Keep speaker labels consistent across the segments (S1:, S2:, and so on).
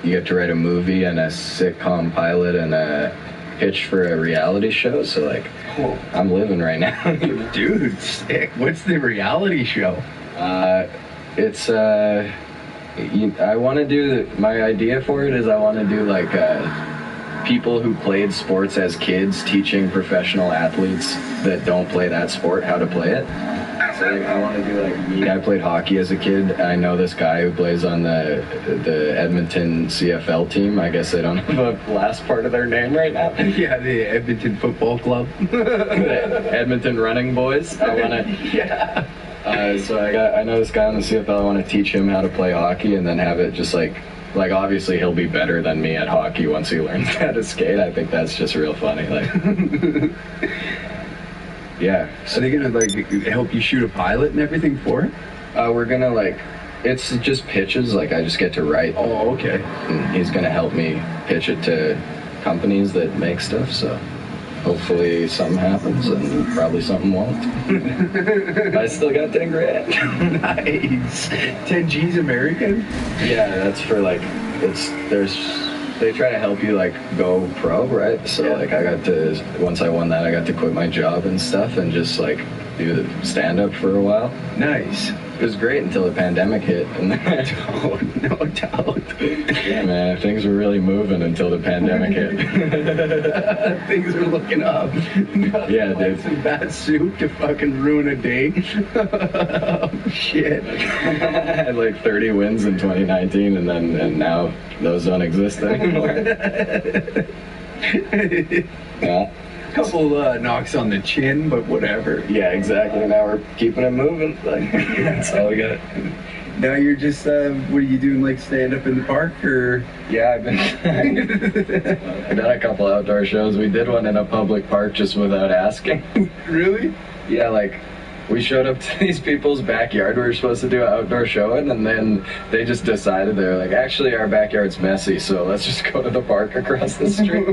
S1: you get to write a movie and a sitcom pilot and a pitch for a reality show. So like, I'm living right now.
S2: Dude, sick. What's the reality show?
S1: It's I want to do, my idea for it is I want to do like people who played sports as kids teaching professional athletes that don't play that sport how to play it. So like, I want to do like me. I played hockey as a kid. I know this guy who plays on the Edmonton CFL team. I guess I don't know the last part of their name right now.
S2: Yeah, the Edmonton Football Club.
S1: The Edmonton Running Boys. I want to.
S2: Yeah.
S1: So I know this guy on the CFL. I want to teach him how to play hockey and then have it just like obviously he'll be better than me at hockey once he learns how to skate. I think that's just real funny. Like, yeah.
S2: So they're gonna like help you shoot a pilot and everything for it?
S1: We're gonna like, it's just pitches. Like I just get to write.
S2: Oh, okay.
S1: And he's gonna help me pitch it to companies that make stuff. So hopefully something happens, and probably something won't. I still got 10 grand.
S2: Nice. 10 G's American?
S1: Yeah, that's for like, they try to help you like go pro, right? So
S2: Yeah.
S1: like once I won that, I got to quit my job and stuff and just like do the stand-up for a while.
S2: Nice.
S1: It was great until the pandemic hit. And then,
S2: Oh, no doubt.
S1: yeah, man, things were really moving until the pandemic hit.
S2: Things are looking up.
S1: Yeah, dude.
S2: Some bad soup to fucking ruin a day. Oh, shit.
S1: I had like 30 wins in 2019, and now those don't exist anymore. Yeah.
S2: Couple knocks on the chin, but whatever.
S1: Yeah, exactly. Now we're keeping it moving. Like, that's all we got.
S2: Now you're just, what are you doing, like stand up in the park, or?
S1: Yeah, I've done a couple outdoor shows. We did one in a public park just without asking.
S2: Really?
S1: Yeah, like, we showed up to these people's backyard. We were supposed to do an outdoor show in, and then they just decided, they're like, actually, our backyard's messy, so let's just go to the park across the street.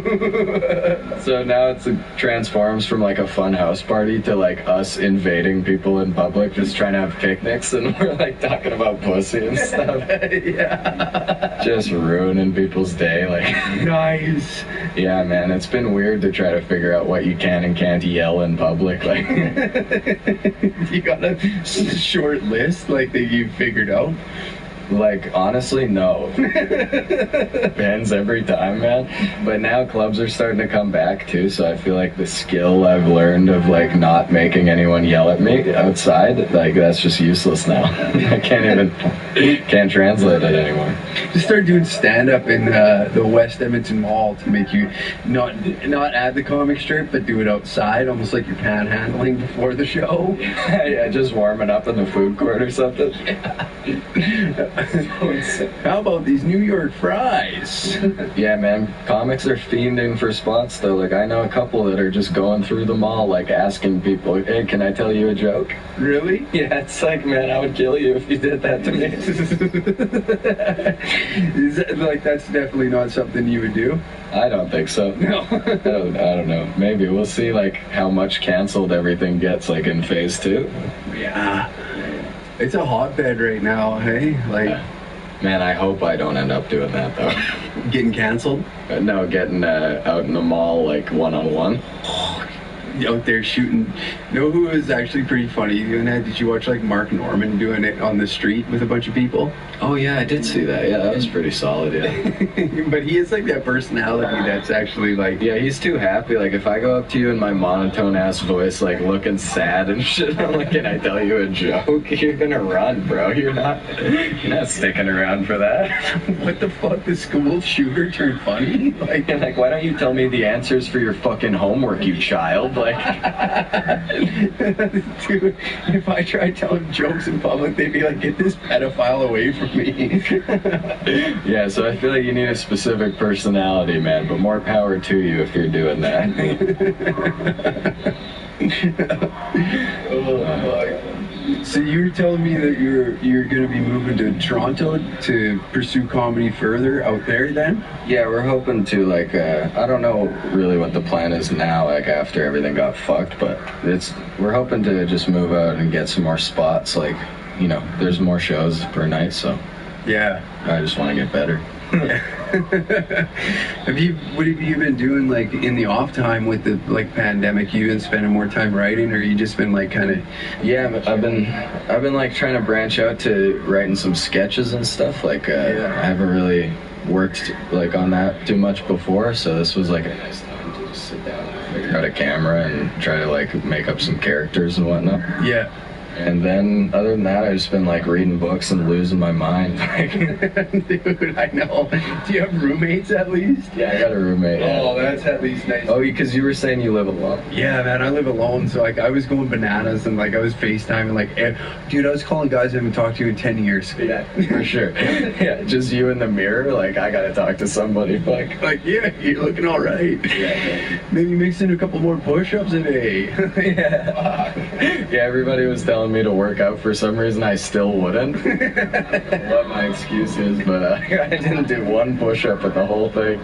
S1: So now it transforms from like a fun house party to like us invading people in public, just trying to have picnics, and we're like talking about pussy and stuff.
S2: Yeah.
S1: Just ruining people's day. Like,
S2: Nice.
S1: yeah, man, it's been weird to try to figure out what you can and can't yell in public. Like,
S2: You got a short list, like, that you figured out?
S1: Like, honestly, no. Depends every time, man. But now clubs are starting to come back, too, so I feel like the skill I've learned of, like, not making anyone yell at me outside, like, that's just useless now. I can't translate it anymore.
S2: Just start doing stand-up in the West Edmonton Mall to make you not at the comic strip, but do it outside, almost like you're panhandling before the show.
S1: Yeah, just warming up in the food court or something.
S2: How about these New York fries?
S1: Yeah, man, comics are fiending for spots, though. Like, I know a couple that are just going through the mall, like, asking people, hey, can I tell you a joke?
S2: Really?
S1: Yeah, it's like, man, I would kill you if you did that to me.
S2: Is that, like, that's definitely not something you would do?
S1: I don't think so.
S2: No.
S1: I don't know. Maybe. We'll see, like, how much canceled everything gets, like, in phase 2.
S2: Yeah. It's a hotbed right now, hey? Like,
S1: Man, I hope I don't end up doing that, though.
S2: getting canceled?
S1: No, getting out in the mall, like, one-on-one.
S2: Out there shooting. You know who is actually pretty funny doing that? Did you watch, like, Mark Norman doing it on the street with a bunch of people?
S1: Oh, yeah, I did see that. Yeah, that was pretty solid, yeah.
S2: But he has, like, that personality that's actually, like...
S1: Yeah, he's too happy. Like, if I go up to you in my monotone-ass voice, like, looking sad and shit, I'm like, can I tell you a joke? You're gonna run, bro. You're not sticking around for that.
S2: What the fuck? The school shooter turned funny? Like,
S1: And, like, why don't you tell me the answers for your fucking homework, you child? Like...
S2: dude, if I tried telling jokes in public, they'd be like, get this pedophile away from me.
S1: Yeah, so I feel like you need a specific personality, man, but more power to you if you're doing that.
S2: So you were telling me that you're going to be moving to Toronto to pursue comedy further out there then?
S1: Yeah, we're hoping to, like, I don't know really what the plan is now, like, after everything got fucked, but we're hoping to just move out and get some more spots, like, you know, there's more shows per night, so
S2: Yeah.
S1: I just want to get better.
S2: What have you been doing like in the off time with the like pandemic? You been spending more time writing, or you just been like kind of?
S1: Yeah, I've been like trying to branch out to writing some sketches and stuff. Like I haven't really worked like on that too much before, so this was like a nice time to just sit down and figure out a camera and try to like make up some characters and whatnot.
S2: Yeah.
S1: And then, other than that, I've just been like reading books and losing my mind.
S2: Dude, I know. Do you have roommates at least?
S1: Yeah, I got a roommate. Yeah.
S2: Oh, that's at least nice.
S1: Oh, because you were saying you live alone.
S2: Yeah, man, I live alone, so like I was going bananas and like I was FaceTiming like, dude, I was calling guys I haven't talked to in 10 years.
S1: Yeah, for sure. Yeah, just you in the mirror, like I gotta talk to somebody.
S2: Like yeah, you're looking all right.
S1: Yeah.
S2: Maybe mix in a couple more push-ups a day.
S1: Yeah. Yeah, everybody was telling me to work out. For some reason I still wouldn't. I don't know what my excuse is, but I didn't do one push-up with the whole thing.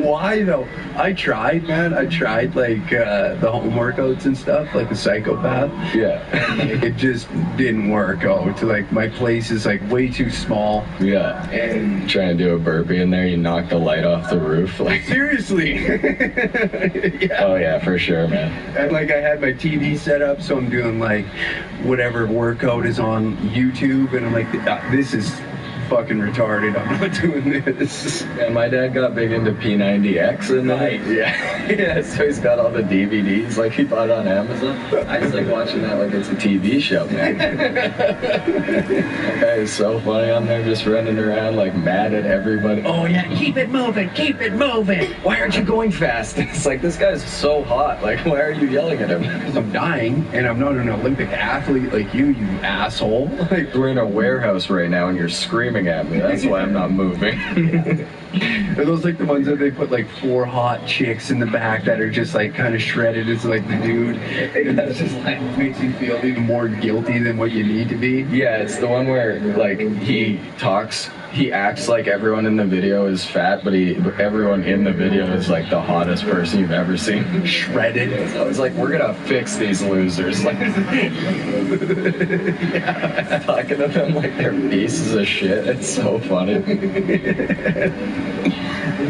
S2: Why though? I tried, man. I tried like the home workouts and stuff, like the psychopath.
S1: Yeah.
S2: It just didn't work out. Like my place is like way too small.
S1: Yeah. And trying to do a burpee in there, you knock the light off the roof. Like
S2: seriously. Yeah.
S1: Oh yeah, for sure, man.
S2: And like I had my TV set up, so I'm doing like whatever workout is on YouTube, and I'm like, this is fucking retarded. I'm not doing this.
S1: And my dad got big into P90X and
S2: Nice.
S1: yeah, so he's got all the DVDs like he bought on Amazon. I just like watching that like it's a TV show, man. That guy is so funny on there, just running around like mad at everybody. Oh yeah, keep it moving, keep it moving. Why aren't you going fast? It's like, this guy's so hot. Like, why are you yelling at him?
S2: Because I'm dying, and I'm not an Olympic athlete like you asshole.
S1: Like, we're in a warehouse right now and you're screaming at me. That's why I'm not moving.
S2: Are those like the ones that they put like 4 hot chicks in the back that are just like kind of shredded as like the dude? That's just like makes you feel even more guilty than what you need to be.
S1: Yeah, it's the one where like he acts like everyone in the video is fat, but everyone in the video is like the hottest person you've ever seen.
S2: Shredded.
S1: So it's like, we're gonna fix these losers. Like, yeah. Talking to them like they're pieces of shit. It's so funny.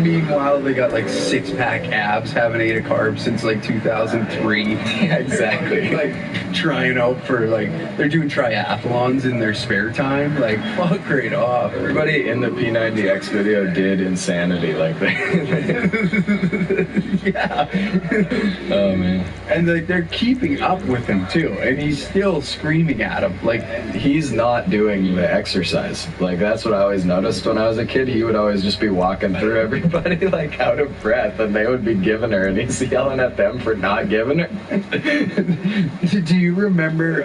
S2: Meanwhile, they got like 6-pack abs, haven't ate a carb since like 2003.
S1: Yeah, exactly.
S2: Like trying out for like, they're doing triathlons in their spare time. Like, fuck right off.
S1: Everybody in the P90X video did insanity like that.
S2: Yeah.
S1: Oh man.
S2: And like they're keeping up with him too, and he's still screaming at him. Like,
S1: he's not doing the exercise. Like, that's what I always noticed when I was a kid. He would always just be walking through everybody like out of breath, and they would be giving her, and he's yelling at them for not giving her.
S2: do you remember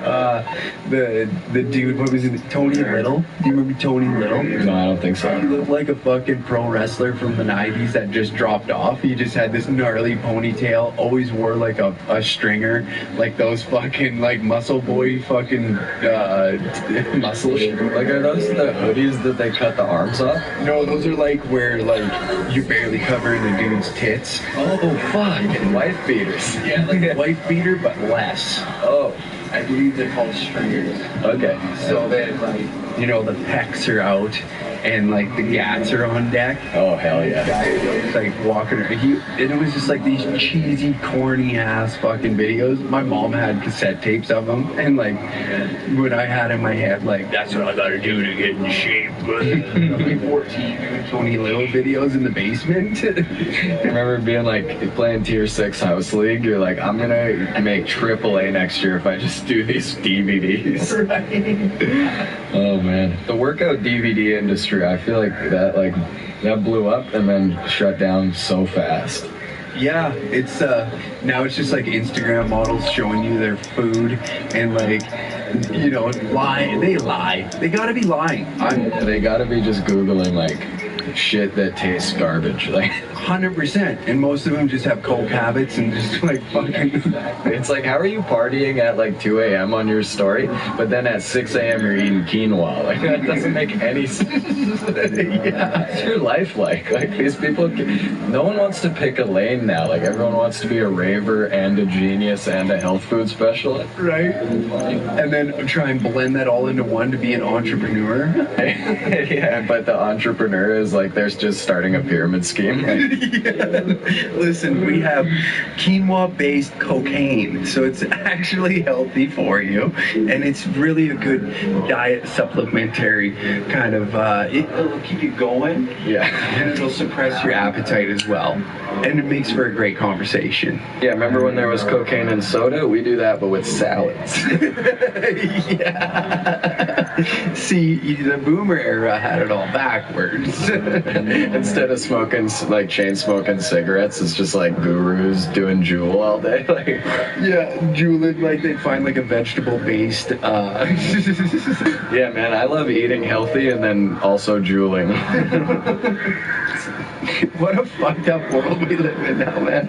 S2: the dude? What was it? Tony Little? Do you remember Tony Little?
S1: No, I don't think so.
S2: He looked like a fucking pro wrestler from the 90s that just dropped off. He just had this gnarly ponytail, always wore like a stringer, like those fucking like muscle boy fucking muscle shit.
S1: Like, are those the hoodies that they cut the arms off?
S2: No, those are like where like you're barely covering the dude's tits.
S1: Oh fuck, wife beaters.
S2: Yeah, like a wife beater, but less.
S1: Oh,
S2: I believe they're called stringers.
S1: okay.
S2: So they like, you know, the pecs are out and like the gats are on deck.
S1: Oh hell yeah.
S2: It's like walking around. And it was just like these cheesy, corny ass fucking videos. My mom had cassette tapes of them, and like when I had in my head, like, that's what I gotta do to get in shape. Like 14 doing Tony Little videos in the basement.
S1: I remember being like playing Tier 6 House League. You're like, I'm gonna make AAA next year if I just do these DVDs.
S2: Right.
S1: Oh man, the workout DVD industry, I feel like that blew up and then shut down so fast.
S2: Yeah, it's now it's just like Instagram models showing you their food and like, you know, lie. They lie. They gotta be lying.
S1: They gotta be just Googling like shit that tastes garbage. Like
S2: 100%. And most of them just have coke habits and just like fucking.
S1: it's like, how are you partying at like 2 a.m. on your story, but then at 6 a.m. you're eating quinoa? Like that doesn't make any sense. Yeah, what's your life like? Like these people, no one wants to pick a lane now. Like everyone wants to be a raver and a genius and a health food specialist.
S2: Right. And then try and blend that all into one to be an entrepreneur.
S1: Yeah, but the entrepreneur is like they're just starting a pyramid scheme. Like,
S2: Yeah. Listen, we have quinoa-based cocaine, so it's actually healthy for you, and it's really a good diet supplementary kind of. It'll keep you going,
S1: yeah.
S2: and it'll suppress your appetite as well, and it makes for a great conversation.
S1: Yeah, remember when there was cocaine and soda? We do that, but with salads.
S2: Yeah. See, the boomer era had it all backwards.
S1: Instead of smoking, like chain smoking cigarettes, it's just like gurus doing Juul all day. Like,
S2: Yeah, Julian, like they'd find like a vegetable-based.
S1: yeah, man, I love eating healthy and then also Juuling.
S2: What a fucked up world we live in now, man.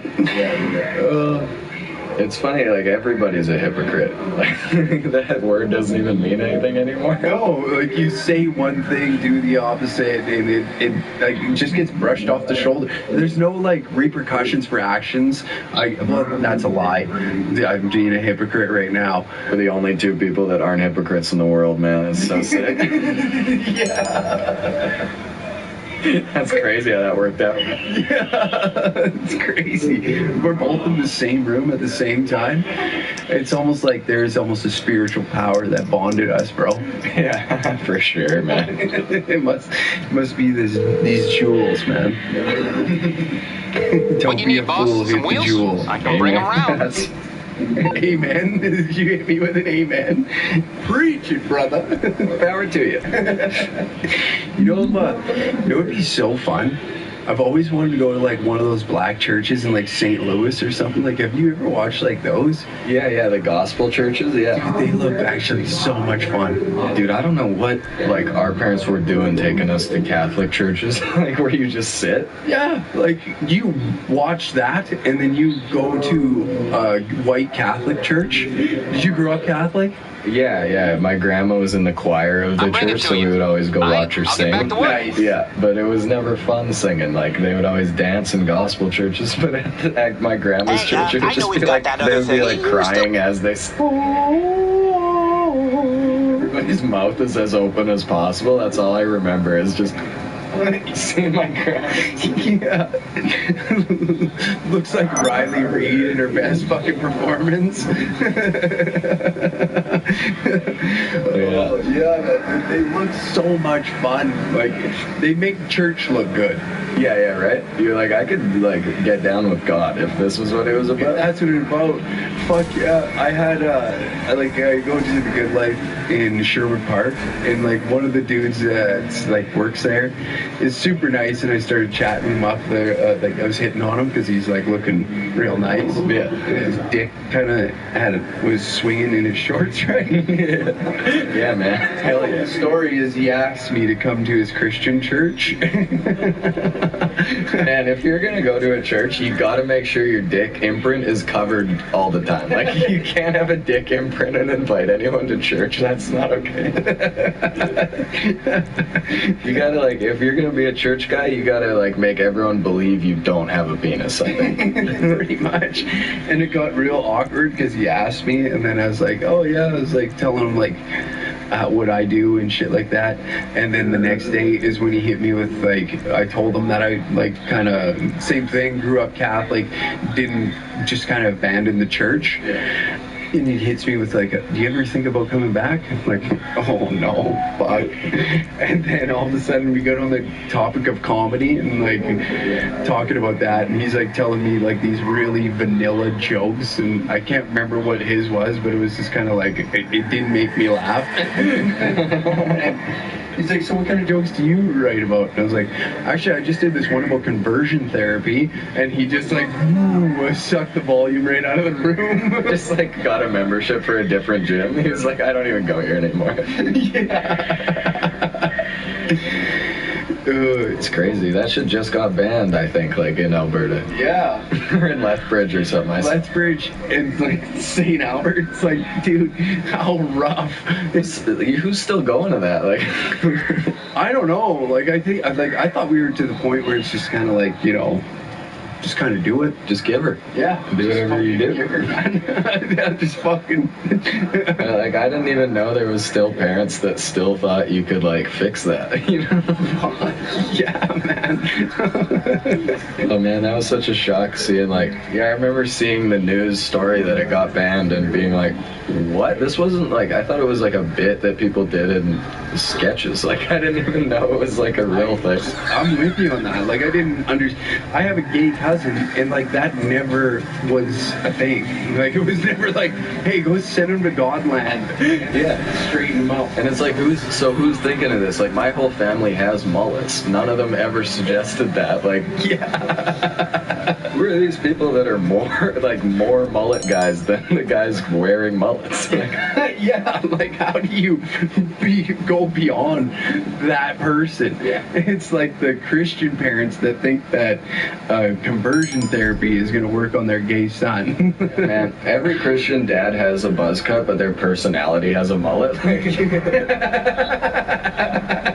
S1: It's funny, like everybody's a hypocrite. Like that word doesn't even mean anything anymore.
S2: No, like you say one thing, do the opposite, and it like it just gets brushed off the shoulder. There's no like repercussions for actions. Well, that's a lie. I'm being a hypocrite right now.
S1: We're the only two people that aren't hypocrites in the world, man. It's so sick.
S2: Yeah.
S1: That's crazy how that worked out.
S2: Yeah, it's crazy. We're both in the same room at the same time. It's almost like there's almost a spiritual power that bonded us, bro.
S1: Yeah, for sure, man.
S2: It must be these jewels, man. Don't
S3: What you
S2: be
S3: need,
S2: a
S3: boss?
S2: fool,
S3: Some
S2: hit the
S3: wheels?
S2: jewel.
S3: I can bring them around.
S1: That's-
S2: Amen. You hit me with an amen. Preach it, brother.
S1: Power to you.
S2: You know what would be so fun? I've always wanted to go to like one of those black churches in like St. Louis or something. Like, have you ever watched like those?
S1: Yeah, the gospel churches, yeah.
S2: They look actually so much fun.
S1: Dude, I don't know what like our parents were doing taking us to Catholic churches, like where you just sit.
S2: Yeah, like you watch that and then you go to a white Catholic church. Did you grow up Catholic?
S1: Yeah. My grandma was in the choir of the
S3: I'll bring it
S1: church,
S3: to
S1: so
S3: you.
S1: we would always go watch her
S3: I'll
S1: sing.
S3: get back to work.
S2: Nice.
S1: Yeah, but it was never fun singing. Like they would always dance in gospel churches, but at my grandma's
S3: Hey,
S1: church, it
S3: I
S1: would just
S3: know
S1: be
S3: we've got
S1: like
S3: that
S1: they
S3: other
S1: would be
S3: thing.
S1: like crying as they. Everybody's mouth is as open as possible. That's all I remember. Is just seeing my grandma.
S2: Yeah. Looks like Riley Reid in her best fucking performance. Oh, yeah, they look so much fun. Like, they make church look good.
S1: Yeah, right. You're like, I could like get down with God if this was what it was about.
S2: That's what it's about. Fuck yeah. I had, I go to the Good Life in Sherwood Park, and like one of the dudes that like works there is super nice, and I started chatting him up there. Like I was hitting on him because he's like looking real nice.
S1: Yeah.
S2: And his dick kind of was swinging in his shorts, right?
S1: Yeah, man. Hell
S2: The
S1: yeah.
S2: story is he asked me to come to his Christian church.
S1: Man, if you're gonna go to a church, you gotta make sure your dick imprint is covered all the time. Like you can't have a dick imprint and invite anyone to church. That's not okay. You gotta like, if you're gonna be a church guy, you gotta like make everyone believe you don't have a penis. I think.
S2: Pretty much. And it got real awkward because he asked me, and then I was like, oh yeah, I was like telling him like what I do and shit like that. And then the next day is when he hit me with like, I told him that I like kind of same thing, grew up Catholic, didn't just kind of abandon the church. And he hits me with like, do you ever think about coming back? I'm like, oh no, fuck. And then all of a sudden we got on the topic of comedy and like talking about that, and he's like telling me like these really vanilla jokes, and I can't remember what his was, but it was just kind of like, it didn't make me laugh. And he's like, so what kind of jokes do you write about? And I was like, actually, I just did this one about conversion therapy, and he just like, sucked the volume right out of the room.
S1: Just like got a membership for a different gym. He was like, I don't even go here anymore.
S2: Yeah.
S1: It's crazy. That shit just got banned, I think, like in Alberta.
S2: Yeah.
S1: Or in Lethbridge or something.
S2: Lethbridge and like St. Albert. It's like, dude, how rough.
S1: Who's still going to that? Like,
S2: I don't know. Like, I thought we were to the point where it's just kind of like, you know, just kind of do it.
S1: just give her.
S2: Yeah.
S1: Do whatever you do.
S2: Yeah, just fucking.
S1: Like, I didn't even know there was still parents that still thought you could, like, fix that, you know?
S2: Yeah, man.
S1: Oh, man, that was such a shock seeing, like, yeah, I remember seeing the news story that it got banned and being like, what? This wasn't, like, I thought it was, like, a bit that people did in sketches. Like, I didn't even know it was, like, a real thing.
S2: I'm with you on that. Like, I didn't understand. I have a gay cousin, and, like, that never was a thing. Like, it was never like, hey, go send him to Godland.
S1: Yeah.
S2: Straighten him out.
S1: And it's like, who's thinking of this? Like, my whole family has mullets. None of them ever suggested that. Like,
S2: Yeah.
S1: who are these people that are more mullet guys than the guys wearing mullets? Like,
S2: Yeah, like, how do you go beyond that person?
S1: Yeah.
S2: It's like the Christian parents that think that conversion therapy is going to work on their gay son.
S1: man, every Christian dad has a buzz cut, but their personality has a mullet.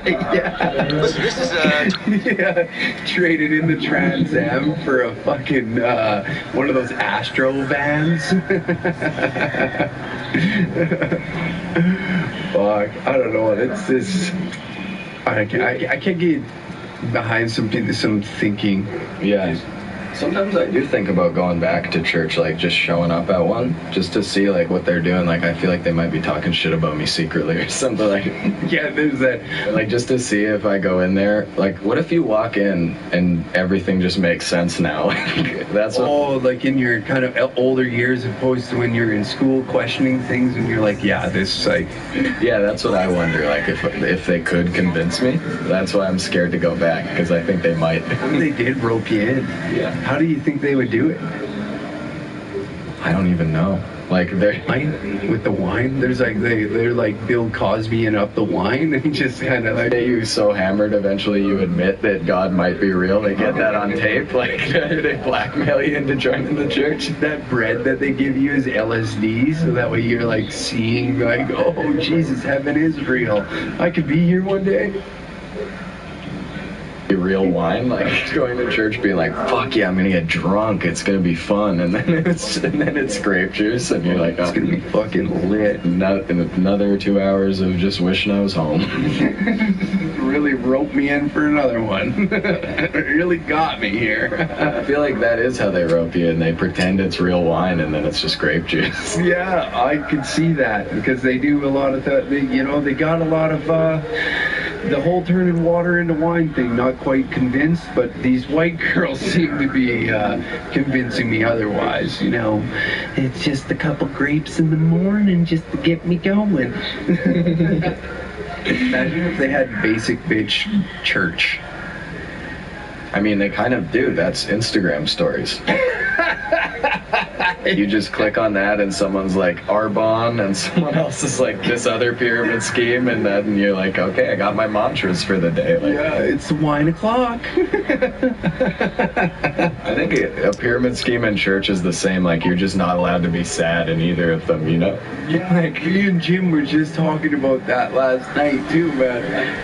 S2: Yeah.
S3: Listen, this is
S2: Yeah, traded in the Trans Am for a fucking one of those Astro vans. Fuck, I don't know. It's this. I can't get behind some thinking.
S1: Yeah. Sometimes I do think about going back to church, like just showing up at one, just to see like what they're doing. Like I feel like they might be talking shit about me secretly or something. Like,
S2: Yeah, there's that.
S1: like just to see if I go in there. Like, what if you walk in and everything just makes sense now? Like, that's what.
S2: Oh, like in your kind of older years, opposed to when you're in school questioning things, and you're like, yeah, this like.
S1: Yeah, that's what I wonder. Like if they could convince me. That's why I'm scared to go back because I think they might.
S2: They did rope you in.
S1: Yeah.
S2: How do you think they would do it?
S1: I don't even know. Like they're.
S2: With the wine, there's like they're like Bill Cosby and up the wine, and just kind of like.
S1: Get you so hammered eventually you admit that God might be real. They get that on tape. Like they blackmail you into joining the church.
S2: That bread that they give you is LSD, so that way you're like seeing like, oh Jesus, heaven is real. I could be here one day.
S1: Real wine, like going to church being like, fuck yeah, I'm gonna get drunk, it's gonna be fun, and then it's grape juice and you're like, oh,
S2: It's gonna be fucking lit.
S1: Another 2 hours of just wishing I was home.
S2: Really roped me in for another one. Really got me here.
S1: I feel like that is how they rope you, and they pretend it's real wine and then it's just grape juice.
S2: Yeah, I could see that because they do a lot of that. They got a lot of the whole turning water into wine thing. Not quite convinced, but these white girls seem to be convincing me otherwise. You know, it's just a couple grapes in the morning just to get me going. Imagine if they had basic bitch church.
S1: I mean, they kind of do. That's Instagram stories. You just click on that and someone's like Arbonne and someone else is like this other pyramid scheme, and then you're like, okay, I got my mantras for the day. Like,
S2: Yeah, it's wine o'clock.
S1: I think a pyramid scheme in church is the same. Like, you're just not allowed to be sad in either of them, you know?
S2: Yeah, like me and Jim were just talking about that last night too, man.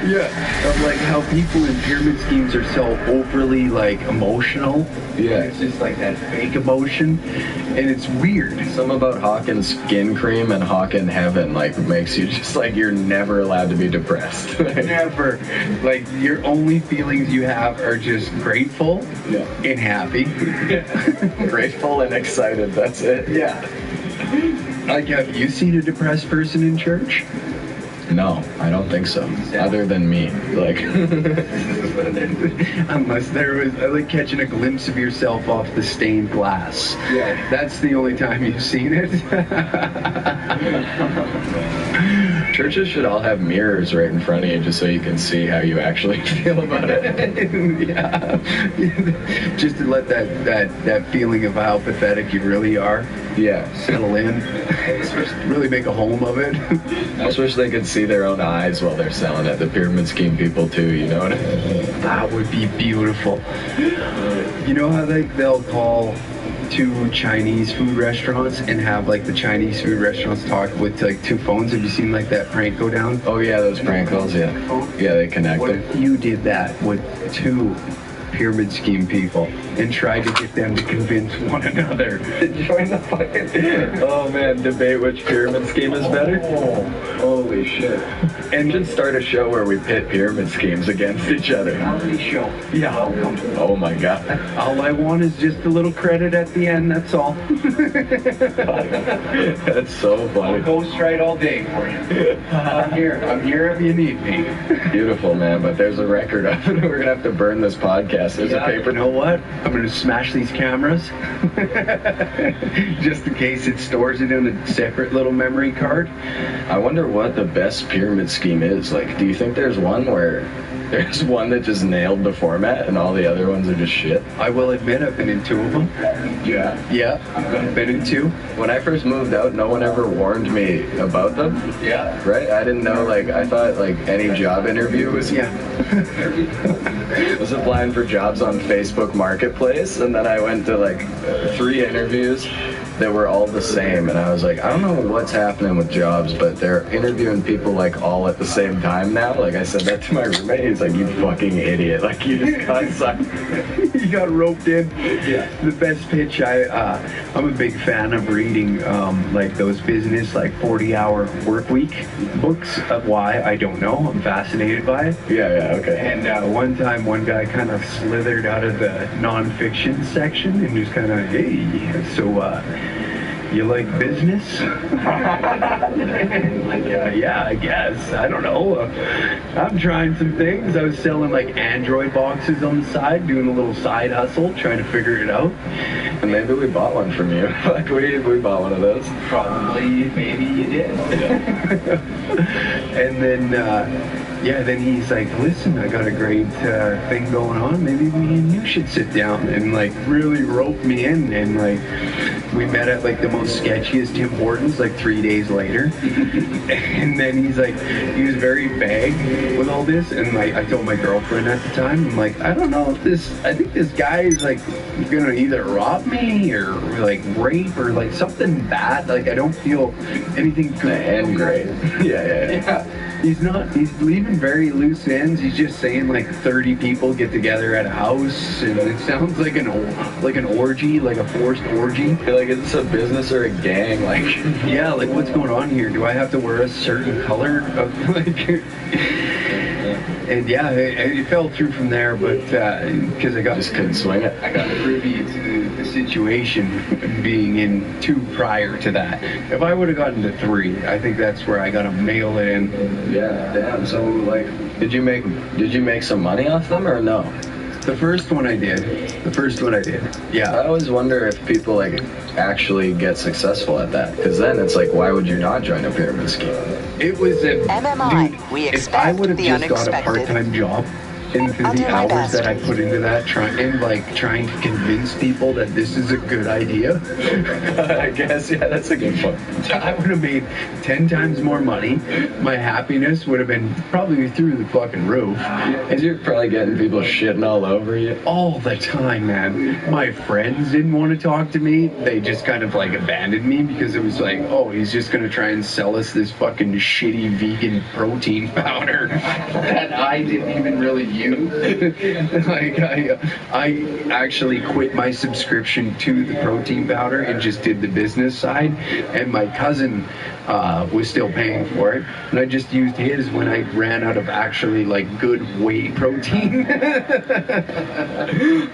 S2: Yeah, of like how people in pyramid schemes are so overly like emotional.
S1: Yeah.
S2: It's just like that fake emotion, and it's weird.
S1: Something about Hawking skin cream and Hawking heaven, like, makes you just like, you're never allowed to be depressed.
S2: Never. Like your only feelings you have are just grateful
S1: Yeah.
S2: and happy.
S1: Grateful and excited, that's it.
S2: Yeah. Like, have you seen a depressed person in church?
S1: No, I don't think so. Other than me. Like,
S2: Unless there was like catching a glimpse of yourself off the stained glass.
S1: Yeah.
S2: That's the only time you've seen it.
S1: churches should all have mirrors right in front of you just so you can see how you actually feel about it.
S2: Yeah. Just to let that feeling of how pathetic you really are
S1: Yeah.
S2: settle in. Really make a home of it.
S1: I just wish they could see see their own eyes while they're selling it. The pyramid scheme people too, you know what I mean?
S2: That would be beautiful. You know how they'll call two Chinese food restaurants and have like the Chinese food restaurants talk with like two phones? Have you seen like that prank go down?
S1: Oh yeah, those prank calls, yeah. Yeah, they connect
S2: What
S1: them.
S2: if you did that with two pyramid scheme people and tried to get them to convince one another to join the fucking...
S1: Oh man, debate which pyramid scheme is better? Holy shit. And should start a show where we pit pyramid schemes against each other.
S2: show. Yeah.
S1: Oh my god.
S2: All I want is just a little credit at the end, that's all.
S1: That's so funny.
S2: Ghostwrite all day for you. I'm here if you need me.
S1: Beautiful, man, but there's a record of it. We're gonna have to burn this podcast. There's a paper.
S2: You know what? I'm gonna smash these cameras just in case it stores it in a separate little memory card.
S1: I wonder what the best pyramid scheme is. Like, do you think there's one that just nailed the format and all the other ones are just shit?
S2: I will admit I've been in two of them. Yeah, I've been in two.
S1: When I first moved out, no one ever warned me about them.
S2: Yeah.
S1: Right? I didn't know, like, I thought, like, any job interview was...
S2: Yeah.
S1: was applying for jobs on Facebook Marketplace, and then I went to, like, 3 interviews that were all the same, and I was like, I don't know what's happening with jobs, but they're interviewing people, like, all at the same time now. Like, I said that to my roommate. He's like, you fucking idiot. Like, you just got sucked.
S2: You got roped in.
S1: Yeah.
S2: The best pitch, I'm a big fan of reading like those business, like 40-hour work week books. Of why, I don't know. I'm fascinated by it.
S1: Yeah, okay.
S2: And one time, one guy kind of slithered out of the nonfiction section and just kind of, hey, so you like business? Like, yeah, I guess. I don't know. I'm trying some things. I was selling like Android boxes on the side, doing a little side hustle, trying to figure it out.
S1: And maybe we bought one from you. Like, we bought one of those.
S2: Probably, maybe you did. And then, then he's like, listen, I got a great thing going on. Maybe me and you should sit down, and like really roped me in. And like we met at like the most sketchiest Tim Hortons like 3 days later. And then he was very vague with all this. And like I told my girlfriend at the time, I'm like, I don't know if I think this guy is like gonna either rob me or like rape or like something bad. Like I don't feel anything good.
S1: And great. Yeah.
S2: He's leaving very loose ends. He's just saying like 30 people get together at a house, and it sounds like an orgy, like a forced orgy.
S1: Like, is this a business or a gang? Like,
S2: yeah, like what's going on here? Do I have to wear a certain color? And yeah, it fell through from there, but because I
S1: just couldn't swing it.
S2: I got privy to the situation being in 2 prior to that. If I would have gotten to 3, I think that's where I got to mail it in.
S1: Yeah, damn. So like, did you make some money off them or no?
S2: The first one I did. Yeah.
S1: I always wonder if people like actually get successful at that, because then it's like, why would you not join a pyramid scheme?
S2: It was a
S3: MMI.
S2: dude,
S3: We
S2: if I
S3: expect
S2: would have
S3: the
S2: just got a
S3: unexpected.
S2: part-time job into
S3: I'll
S2: the
S3: do my
S2: hours
S3: best.
S2: that I put into that, trying to convince people that this is a good idea,
S1: I guess, yeah, that's a good point.
S2: I would have made 10 times more money. My happiness would have been probably through the fucking roof.
S1: And you're probably getting people shitting all over you.
S2: All the time, man. My friends didn't want to talk to me. They just kind of like abandoned me because it was like, oh, he's just going to try and sell us this fucking shitty vegan protein powder that I didn't even really use. Like I actually quit my subscription to the protein powder and just did the business side, and my cousin was still paying for it, and I just used his when I ran out of actually like good whey protein.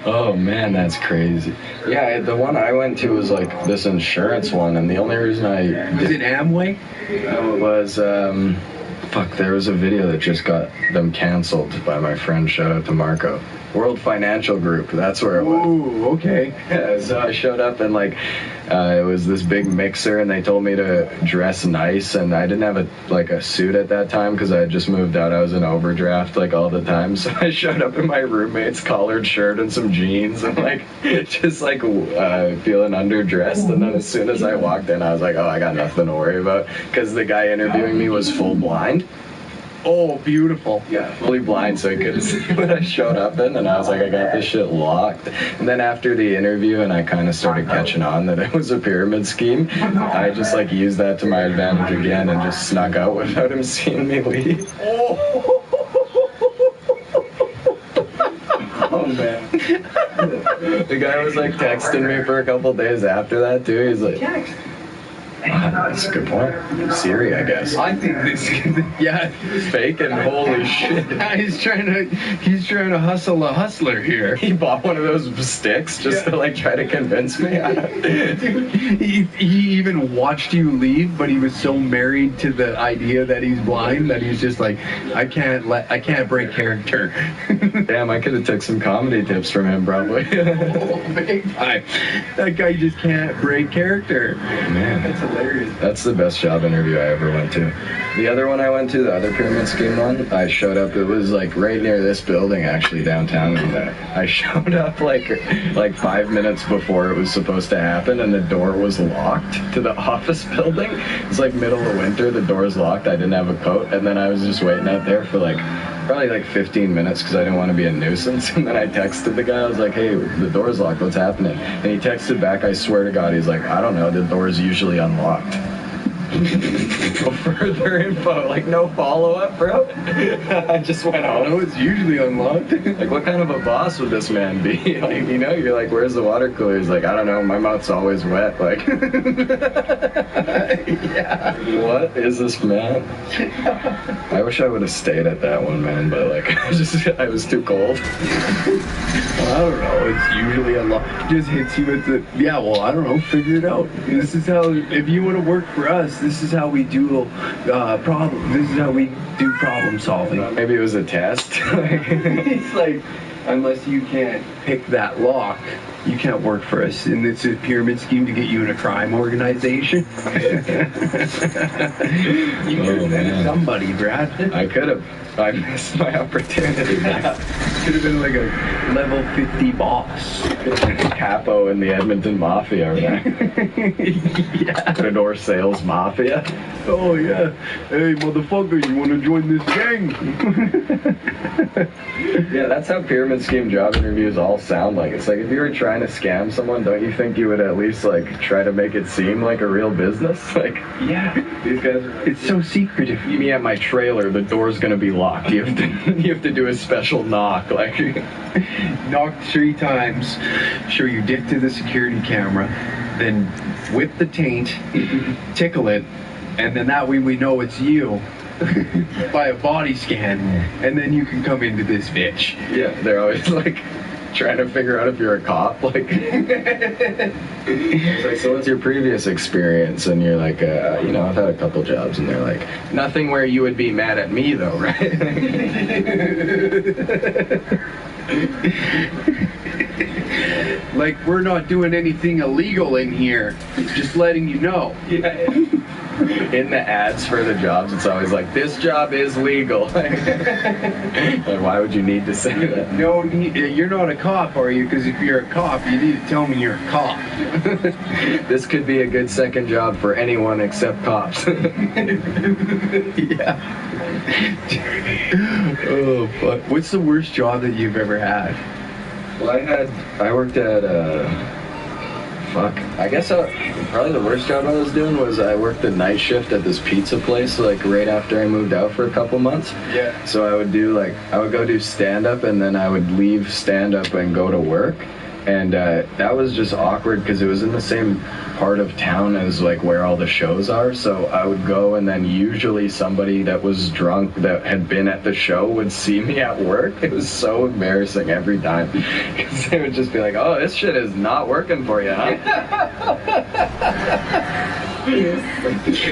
S1: Oh man, that's crazy. Yeah, the one I went to was like this insurance one, and the only reason
S2: Was it Amway?
S1: was there was a video that just got them canceled by my friend. Shout out to Marco. World Financial Group. That's where it was.
S2: Ooh, okay.
S1: Yeah, so I showed up and like it was this big mixer, and they told me to dress nice, and I didn't have a suit at that time because I had just moved out. I was in overdraft like all the time, so I showed up in my roommate's collared shirt and some jeans and like just like feeling underdressed. And then as soon as I walked in, I was like, oh, I got nothing to worry about, because the guy interviewing me was full blind.
S2: Oh, beautiful.
S1: Yeah, fully blind, so he couldn't see what I showed up in, and I was like, I got this shit locked. And then after the interview, and I kind of started catching on that it was a pyramid scheme, I just like used that to my advantage again and just snuck out without him seeing me leave. Oh man. The guy was like texting me for a couple days after that too. He's like, that's a good point. Siri, I guess.
S2: I think this, yeah,
S1: Fake and holy shit.
S2: he's trying to hustle a hustler here.
S1: He bought one of those sticks just to like try to convince me.
S2: Dude, he even watched you leave, but he was so married to the idea that he's blind that he's just like, I can't break character.
S1: Damn, I could have took some comedy tips from him probably.
S2: Big time. That guy just can't break character.
S1: Man,
S2: That's hilarious.
S1: that's the best job interview I ever went to. The other one I went to, the other pyramid scheme one, I showed up, it was like right near this building actually downtown, and I showed up like 5 minutes before it was supposed to happen, and the door was locked to the office building. It's like middle of winter, the door's locked, I didn't have a coat, and then I was just waiting out there for probably 15 minutes because I didn't want to be a nuisance. And then I texted the guy, I was like, hey, the door's locked, what's happening? And he texted back, I swear to God, he's like, I don't know, the door's usually unlocked. No further info, no follow-up, bro. I just went home.
S2: No, it's usually unlocked.
S1: What kind of a boss would this man be? You're like, where's the water cooler? He's like, I don't know, my mouth's always wet.
S2: Yeah.
S1: What is this man? I wish I would have stayed at that one, man, but I was too cold.
S2: I don't know, it's usually unlocked. Just hits you with the, yeah, well, I don't know, figure it out. This is how, if you want to work for us, this is how we do this is how we do problem solving.
S1: Maybe it was a test.
S2: It's like, unless you can't pick that lock, you can't work for us. And it's a pyramid scheme to get you in a crime organization. You could have been somebody, Brad.
S1: I could have. I missed my opportunity.
S2: Could have been like a level 50 boss.
S1: Capo in the Edmonton Mafia, right?
S2: Yeah.
S1: Door Sales Mafia.
S2: Oh, yeah. Hey, motherfucker, you want to join this gang?
S1: Yeah, that's how pyramid scheme job interviews all sound like. It's like if you were trying to scam someone, don't you think you would at least try to make it seem like a real business?
S2: Yeah.
S1: These guys are
S2: It's so secretive.
S1: meet me at my trailer, the door's gonna be locked. You have to do a special knock.
S2: Knock 3 times, show your dick to the security camera, then whip the taint, tickle it, and then that way we know it's you by a body scan, and then you can come into this bitch.
S1: Yeah, they're always trying to figure out if you're a cop. It's so what's your previous experience? And you're like, I've had a couple jobs, and they're like, nothing where you would be mad at me though, right?
S2: We're not doing anything illegal in here, just letting you know.
S1: Yeah. In the ads for the jobs, it's always like, this job is legal. Why would you need to say that?
S2: No, you're not a cop, are you? Because if you're a cop, you need to tell me you're a cop.
S1: This could be a good second job for anyone except cops.
S2: Yeah. Oh, fuck. What's the worst job that you've ever had?
S1: Well, I worked at, I guess probably the worst job I was doing was I worked the night shift at this pizza place, right after I moved out for a couple months.
S2: Yeah.
S1: So I would go do stand-up, and then I would leave stand-up and go to work. And that was just awkward because it was in the same part of town as where all the shows are. So I would go, and then usually somebody that was drunk that had been at the show would see me at work. It was so embarrassing every time because they would just be like, oh, this shit is not working for you, huh?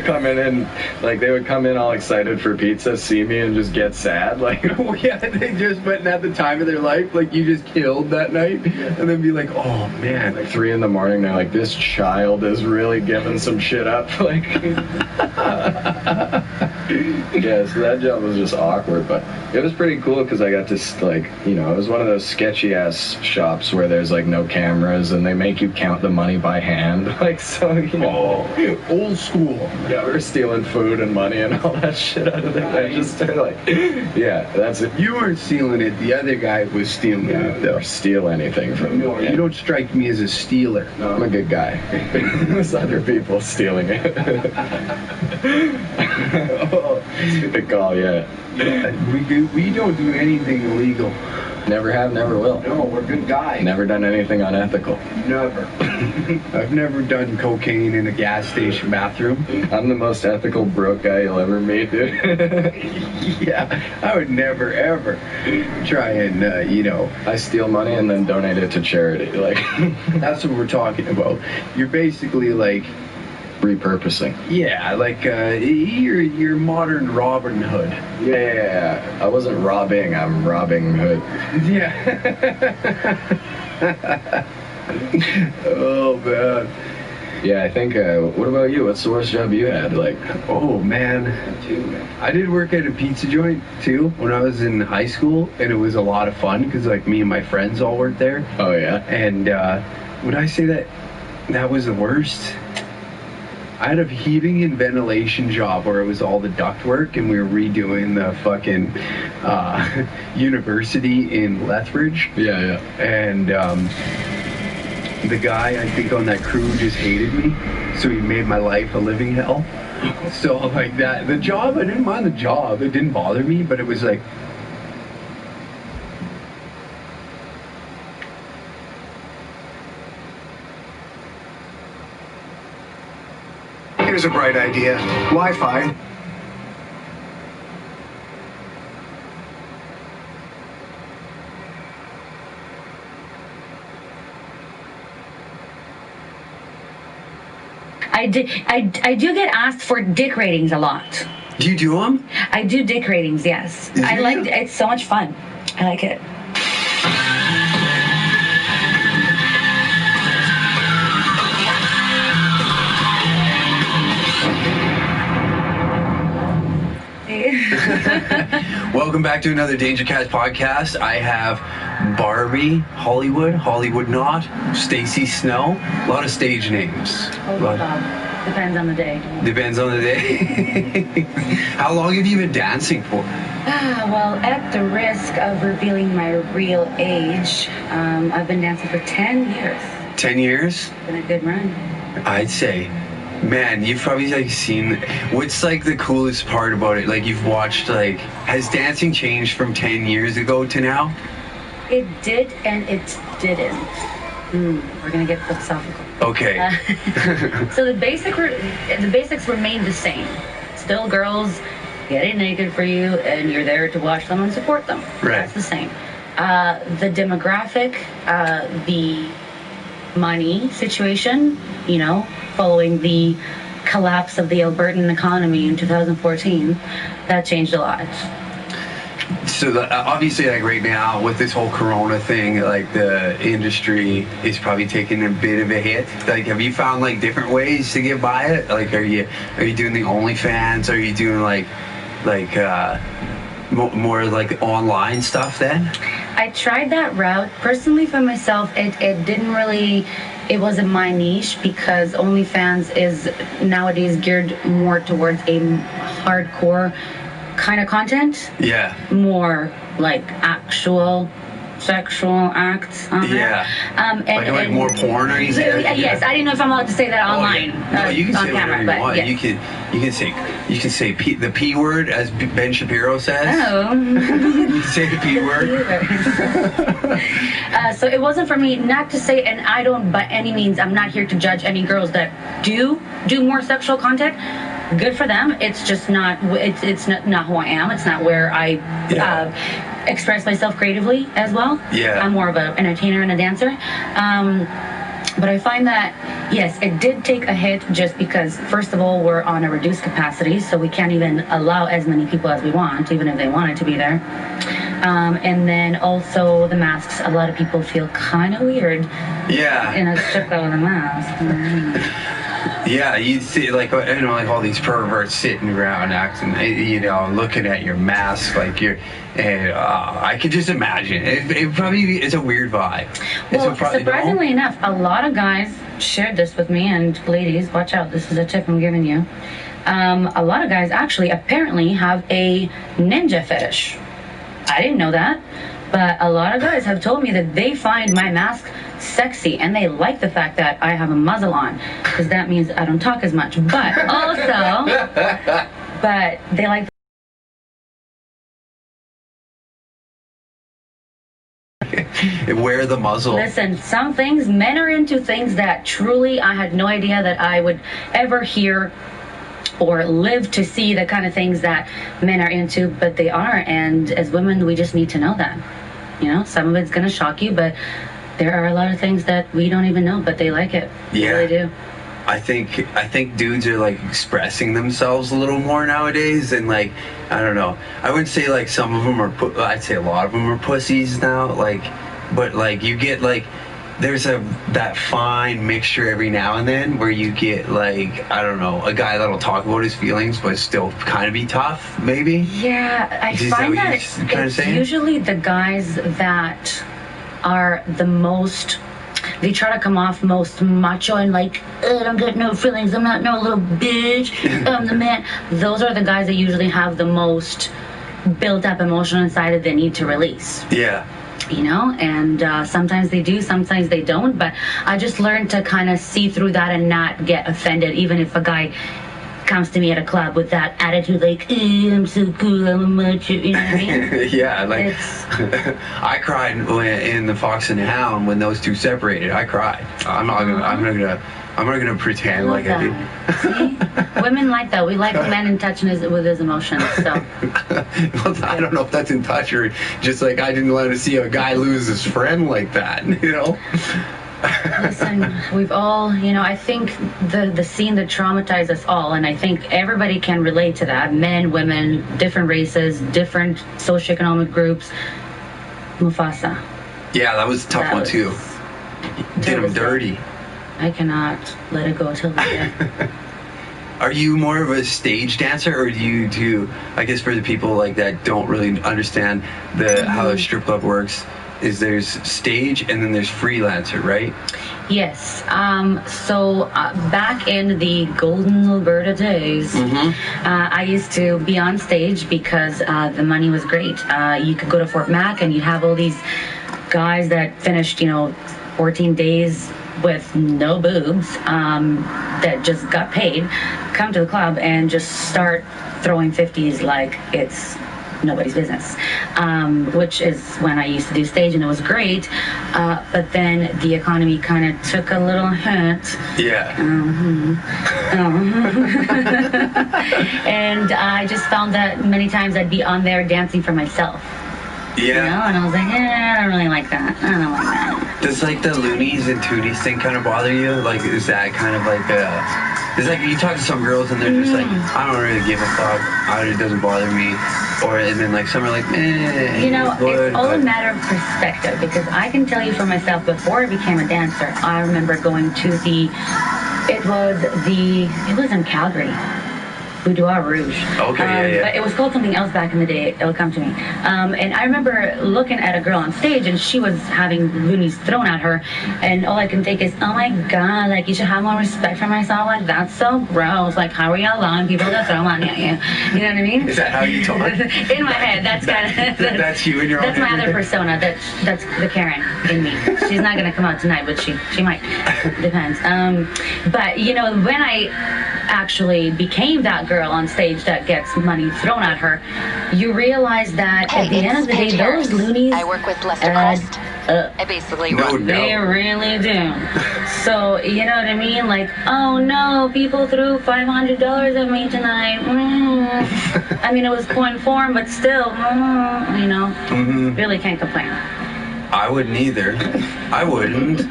S1: come in and like they would come in all excited for pizza, see me and just get sad. Like,
S2: Oh yeah, they just went at the time of their life, like you just killed that night, and then be like, oh man,
S1: like 3 a.m, they're like, this child is really giving some shit up. Like, yeah, so that job was just awkward, but it was pretty cool because I got to like, you know, it was one of those sketchy ass shops where there's like no cameras and they make you count the money by hand. Like, so, you know,
S2: old school.
S1: Yeah, we're stealing food and money and all that shit out of there. I just started like, yeah, that's it.
S2: You weren't stealing it. The other guy was stealing it, though.
S1: Steal anything from me.
S2: You don't strike me as a stealer.
S1: No, I'm a good guy. There's other people stealing it. Good call, yeah.
S2: We don't do anything illegal.
S1: Never have, never will.
S2: No, we're good guys.
S1: Never done anything unethical.
S2: Never. I've never done cocaine in a gas station bathroom.
S1: I'm the most ethical broke guy you'll ever meet, dude.
S2: Yeah, I would never, ever try and,
S1: I steal money and then donate it to charity. Like,
S2: that's what we're talking about. You're basically like...
S1: repurposing.
S2: Yeah, like you're modern Robin Hood.
S1: Yeah. I wasn't robbing, I'm robbing Hood.
S2: Yeah. Oh man.
S1: Yeah, I think. What about you? What's the worst job you had? Like,
S2: oh man, I did work at a pizza joint too when I was in high school, and it was a lot of fun because like me and my friends all worked there.
S1: Oh yeah.
S2: And would I say that was the worst? I had a heating and ventilation job where it was all the duct work, and we were redoing the fucking university in Lethbridge.
S1: Yeah.
S2: And the guy, I think, on that crew just hated me, so he made my life a living hell. So, like that, the job, I didn't mind the job. It didn't bother me, but it was like...
S3: Here's a bright idea. Wi-Fi.
S4: I do get asked for dick ratings a lot.
S2: Do you do them?
S4: I do dick ratings, yes. I like it's so much fun. I like it.
S2: Welcome back to another Danger Cats podcast. I have Barbie Hollywood Not, Stacy Snow. A lot of stage names.
S4: Depends on the day.
S2: Depends on the day. How long have you been dancing for?
S4: Well, at the risk of revealing my real age, I've been dancing for 10 years.
S2: 10 years?
S4: It's been a good run.
S2: I'd say. Man, you've probably like seen, what's like the coolest part about it? Like you've watched, like, has dancing changed from 10 years ago to now?
S4: It did and it didn't. We're gonna get philosophical.
S2: Okay.
S4: So the basics remain the same. Still girls getting naked for you, and you're there to watch them and support them.
S2: Right.
S4: That's the same. The demographic, the money situation, following the collapse of the Albertan economy in 2014, that changed a lot.
S2: So obviously, like right now with this whole Corona thing, like the industry is probably taking a bit of a hit. Like, have you found like different ways to get by it? Like, are you doing the OnlyFans? Are you doing like more like online stuff then?
S4: I tried that route. Personally, for myself, it didn't really, it wasn't my niche because OnlyFans is nowadays geared more towards a hardcore kind of content.
S2: Yeah. More
S4: like actual sexual acts on
S2: there. Like more porn or anything?
S4: Yes, I didn't know if I'm allowed to say that online.
S2: No, you can say
S4: camera,
S2: whatever you want.
S4: Yes.
S2: You can say the P word, as Ben Shapiro says.
S4: Oh.
S2: You can say the P word.
S4: So it wasn't for me, not to say, and I don't by any means, I'm not here to judge any girls that do more sexual content. Good for them. It's just not. It's not who I am. It's not where I express myself creatively as well.
S2: Yeah.
S4: I'm more of an entertainer and a dancer. But I find that, yes, it did take a hit just because, first of all, we're on a reduced capacity, so we can't even allow as many people as we want, even if they wanted to be there. And then also the masks, a lot of people feel kind of weird in a strip club with a mask.
S2: Yeah, you see, like, you know, like all these perverts sitting around acting, you know, looking at your mask, like you're. I could just imagine. It probably is a weird vibe.
S4: Well, surprisingly enough, a lot of guys shared this with me, and ladies, watch out. This is a tip I'm giving you. A lot of guys actually apparently have a ninja fetish. I didn't know that, but a lot of guys have told me that they find my mask sexy and they like the fact that I have a muzzle on, because that means I don't talk as much. But also, but they like.
S2: Wear the muzzle.
S4: Listen, some things, men are into things that truly I had no idea that I would ever hear or live to see, the kind of things that men are into, but they are. And as women, we just need to know that. You know, some of it's going to shock you, but there are a lot of things that we don't even know, but they like it.
S2: Yeah.
S4: They do.
S2: I think dudes are like expressing themselves a little more nowadays, and like, I don't know. I wouldn't say like some of them are. I'd say a lot of them are pussies now. Like, but like you get like, there's that fine mixture every now and then where you get like, I don't know, a guy that'll talk about his feelings but still kind of be tough, maybe.
S4: Yeah, I find that it's usually the guys that are the most. They try to come off most macho and like, I don't get no feelings, I'm not no little bitch, I'm the man. Those are the guys that usually have the most built up emotion inside that they need to release.
S2: Yeah.
S4: You know, and sometimes they do, sometimes they don't, but I just learned to kind of see through that and not get offended, even if a guy comes to me at a club with that attitude, like, I'm so cool, I'm a macho, you know what I mean?
S2: Yeah, like, I cried in the Fox and the Hound when those two separated. I cried. I'm not gonna pretend like I did.
S4: See? Women like that. We like a man in touch with his emotions. So.
S2: Well, I don't know if that's in touch or just like I didn't want to see a guy lose his friend like that. You know.
S4: Listen, we've all, you know, I think the scene that traumatized us all, and I think everybody can relate to that. Men, women, different races, different socioeconomic groups. Mufasa.
S2: Yeah, that was a tough one too. Did him dirty.
S4: I cannot let it go till the end.
S2: Are you more of a stage dancer, or do you do, I guess for the people like that don't really understand how a strip club works, is there's stage and then there's freelancer, right?
S4: Yes. So back in the golden Alberta days, I used to be on stage because the money was great. You could go to Fort Mac and you'd have all these guys that finished, 14 days with no boobs that just got paid, come to the club and just start throwing 50s like it's nobody's business, which is when I used to do stage, and it was great, but then the economy kind of took a little hit.
S2: Yeah.
S4: And I just found that many times I'd be on there dancing for myself.
S2: Yeah.
S4: And I was like, I don't really like that. I don't like that.
S2: Does like the loonies and tooties thing kind of bother you? Like, is that kind of like it's like you talk to some girls and they're just like, I don't really give a fuck. It doesn't bother me. And then like some are like,
S4: it's all a matter of perspective, because I can tell you for myself, before I became a dancer, I remember going to it was in Calgary. Boudoir Rouge.
S2: Okay, yeah.
S4: But it was called something else back in the day. It'll come to me. And I remember looking at a girl on stage, and she was having loonies thrown at her, and all I can think is, oh my god, like, you should have more respect for myself. Like, that's so gross. Like, how are you allowing people to throw money at you? You know what I mean?
S2: Is that how you talk?
S4: In my head, that's kind of
S2: that's you in your own.
S4: That's my other persona. That's the Karen in me. She's not gonna come out tonight, but she might. Depends. But when I actually became that girl on stage that gets money thrown at her, you realize that at the end of the day, those loonies
S5: I work with Lester Crest. I basically run.
S4: They really do. So, you know what I mean? Like, oh no, people threw $500 at me tonight. I mean, it was point form, but still, really can't complain.
S2: I wouldn't either. I wouldn't.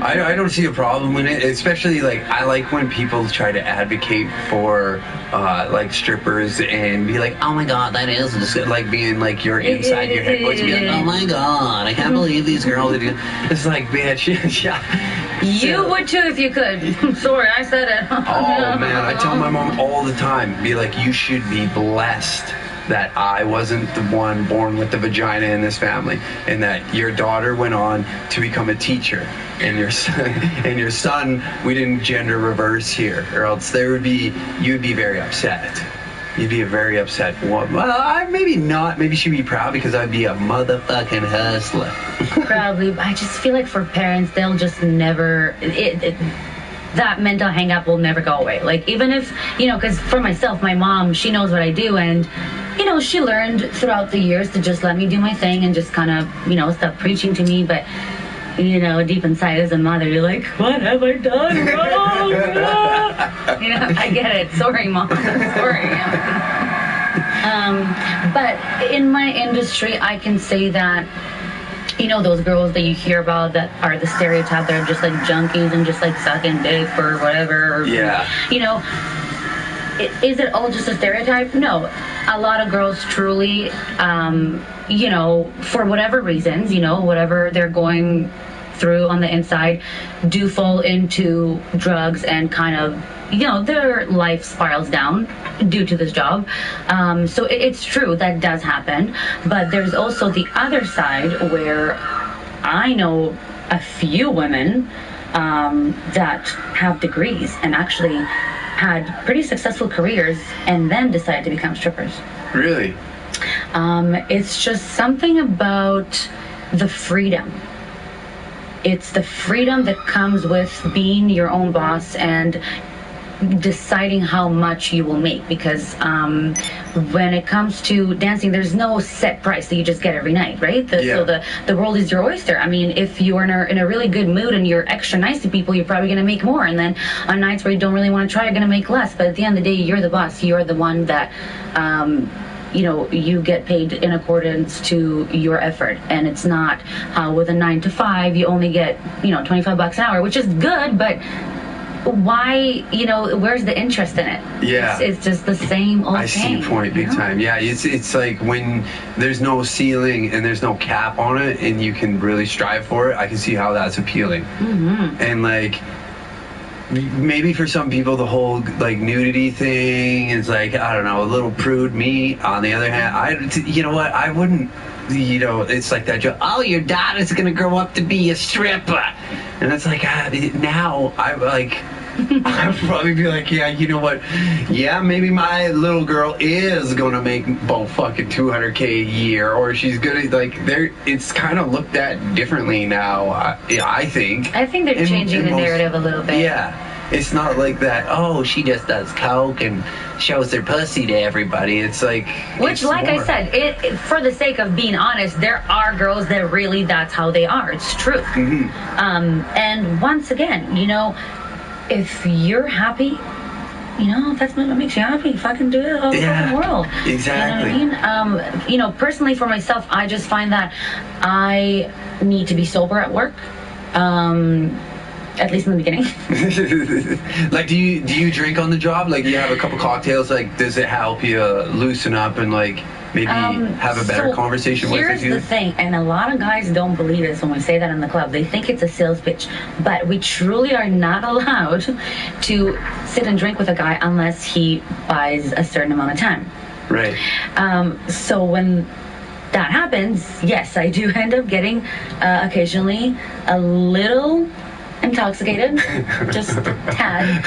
S2: I don't see a problem in it, especially like I like when people try to advocate for like strippers and be like, oh my god, that is just like being like you're inside your head voice, be like, oh my god, I can't believe these girls. It's like, bitch,
S4: You would too if you could. Sorry, I said it.
S2: Oh man, I tell my mom all the time, be like, you should be blessed that I wasn't the one born with the vagina in this family, and that your daughter went on to become a teacher, and your son, we didn't gender reverse here, or else you'd be very upset. You'd be a very upset woman. Well, maybe not. Maybe she'd be proud because I'd be a motherfucking hustler.
S4: Probably. I just feel like for parents, they'll just never... that mental hang-up will never go away. Like, even if, because for myself, my mom, she knows what I do, and, she learned throughout the years to just let me do my thing and just kind of, stop preaching to me, but, deep inside as a mother, you're like, what have I done wrong? I get it. Sorry, Mom. Sorry. But in my industry, I can say that, those girls that you hear about that are the stereotype, that are just like junkies and just like sucking dick or whatever. Or,
S2: yeah.
S4: Is it all just a stereotype? No. A lot of girls truly, for whatever reasons, whatever they're going through on the inside, do fall into drugs and kind of, their life spirals down due to this job. So it's true, that does happen. But there's also the other side where I know a few women that have degrees and actually had pretty successful careers and then decided to become strippers.
S2: Really?
S4: It's just something about the freedom. It's the freedom that comes with being your own boss and deciding how much you will make, because when it comes to dancing, there's no set price that you just get every night, right? So the world is your oyster. I mean, if you are in a really good mood and you're extra nice to people, you're probably going to make more, and then on nights where you don't really want to try, you're going to make less. But at the end of the day, you're the boss. You're the one that you get paid in accordance to your effort, and it's not with a 9 to 5 you only get $25 an hour, which is good, but why, where's the interest in it?
S2: Yeah,
S4: it's just the same old thing.
S2: I see your point big time. Yeah, it's like when there's no ceiling and there's no cap on it and you can really strive for it, I can see how that's appealing. Mm-hmm. And like, maybe for some people the whole like nudity thing is like, I don't know, a little prude. Me, on the other hand, I wouldn't, it's like that joke, oh, your daughter's gonna grow up to be a stripper, and it's like, now I'm like, I'd probably be like, yeah, you know what, yeah, maybe my little girl is gonna make about fucking $200K a year, or she's gonna, like, it's kind of looked at differently now. I think
S4: they're changing the narrative a little bit.
S2: Yeah, it's not like that, oh, she just does coke and shows her pussy to everybody. It's like,
S4: which, like I said, for the sake of being honest, there are girls that really, that's how they are. It's true. Mm-hmm. And once again, if you're happy, if that's what makes you happy, fucking do it all over the world.
S2: Exactly.
S4: You know what I mean? Personally, for myself, I just find that I need to be sober at work. At least in the beginning.
S2: Like, do you drink on the job? Like, you have a couple cocktails. Like, does it help you loosen up and like maybe have a better conversation with you?
S4: Here's the thing, and a lot of guys don't believe this when we say that in the club. They think it's a sales pitch, but we truly are not allowed to sit and drink with a guy unless he buys a certain amount of time.
S2: Right.
S4: So when that happens, yes, I do end up getting occasionally a little intoxicated, just a tad.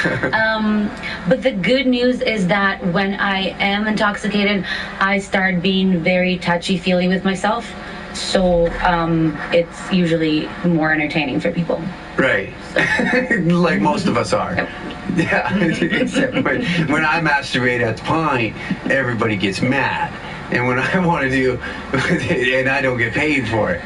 S4: But the good news is that when I am intoxicated, I start being very touchy-feely with myself. So it's usually more entertaining for people.
S2: Right. Like most of us are. Yep. Yeah. Except when I masturbate at the pint, everybody gets mad. And when I want to do, and I don't get paid for it.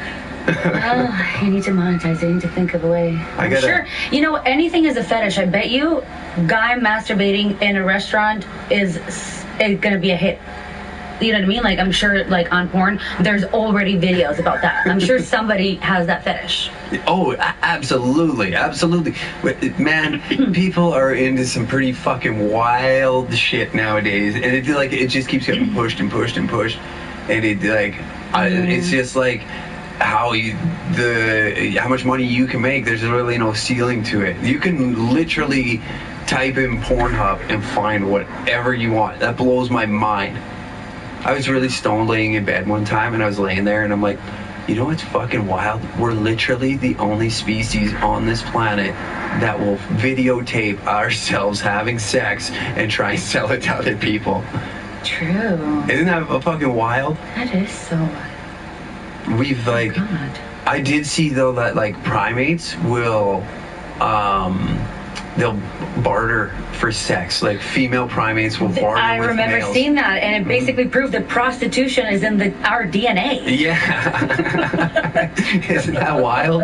S4: Well, you need to monetize it. You need to think of a way. Sure. Anything is a fetish. I bet you guy masturbating in a restaurant is going to be a hit. you know what I mean? Like, I'm sure, like, on porn, there's already videos about that. I'm sure somebody has that fetish.
S2: Oh, absolutely. Man, people are into some pretty fucking wild shit nowadays, and it just keeps getting pushed and pushed and pushed, and it's just like how much money you can make. There's really no ceiling to it. You can literally type in Pornhub and find whatever you want. That blows my mind. I was really stoned laying in bed one time, and I was laying there, and I'm like, you know what's fucking wild? We're literally the only species on this planet that will videotape ourselves having sex and try and sell it to other people.
S4: True.
S2: Isn't that fucking wild?
S4: That is so wild.
S2: We've like,
S4: God.
S2: I did see though that like primates will, they'll barter for sex. Like female primates will barter
S4: I
S2: with
S4: remember
S2: males.
S4: seeing that, and it basically proved that prostitution is in our DNA.
S2: Yeah. Isn't that wild?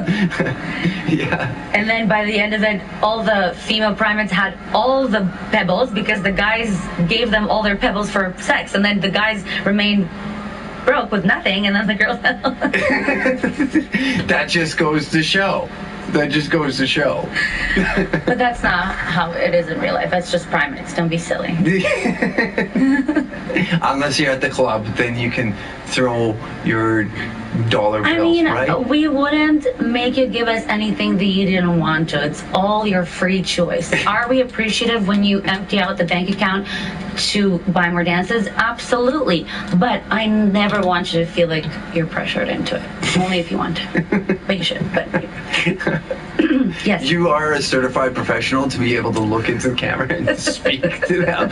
S2: Yeah.
S4: And then by the end of it, all the female primates had all the pebbles because the guys gave them all their pebbles for sex, and then the guys remained broke with nothing, and then the girls had all
S2: That just goes to show. But
S4: that's not how it is in real life. That's just primates. Don't be silly.
S2: Unless you're at the club, then you can throw your dollar bills,
S4: I mean,
S2: right?
S4: we wouldn't make you give us anything that you didn't want to. It's all your free choice. Are we appreciative when you empty out the bank account to buy more dances? Absolutely. But I never want you to feel like you're pressured into it. Only if you want to. But you should. But yes.
S2: You are a certified professional to be able to look into the camera and speak to them.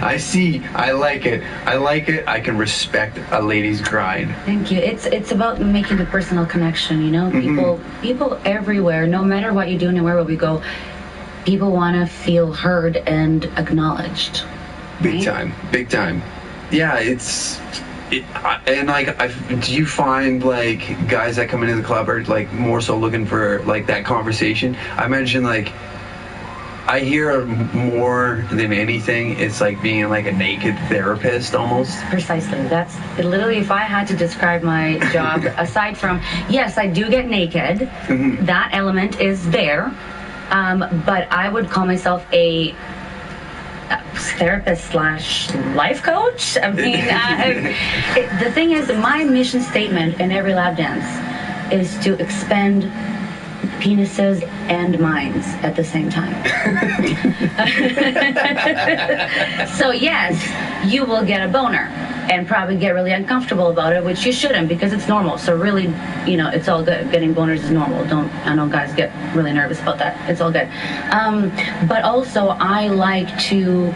S2: I see. I like it. I can respect a lady's grind.
S4: Thank you. It's about making a personal connection, you know? People everywhere, no matter what you do and wherever we go, people want to feel heard and acknowledged.
S2: Big
S4: right?
S2: time. Yeah, do you find like guys that come into the club are like more so looking for like that conversation? I imagine like I hear more than anything, it's like being like a naked therapist almost.
S4: Precisely. That's literally, if I had to describe my job, aside from, yes, I do get naked, that element is there, but I would call myself a therapist / life coach. I mean, the thing is, my mission statement in every lap dance is to expend penises and minds at the same time. So yes, you will get a boner and probably get really uncomfortable about it, which you shouldn't, because it's normal. So really, you know, it's all good. Getting boners is normal. I know guys get really nervous about that. It's all good. But also I like to,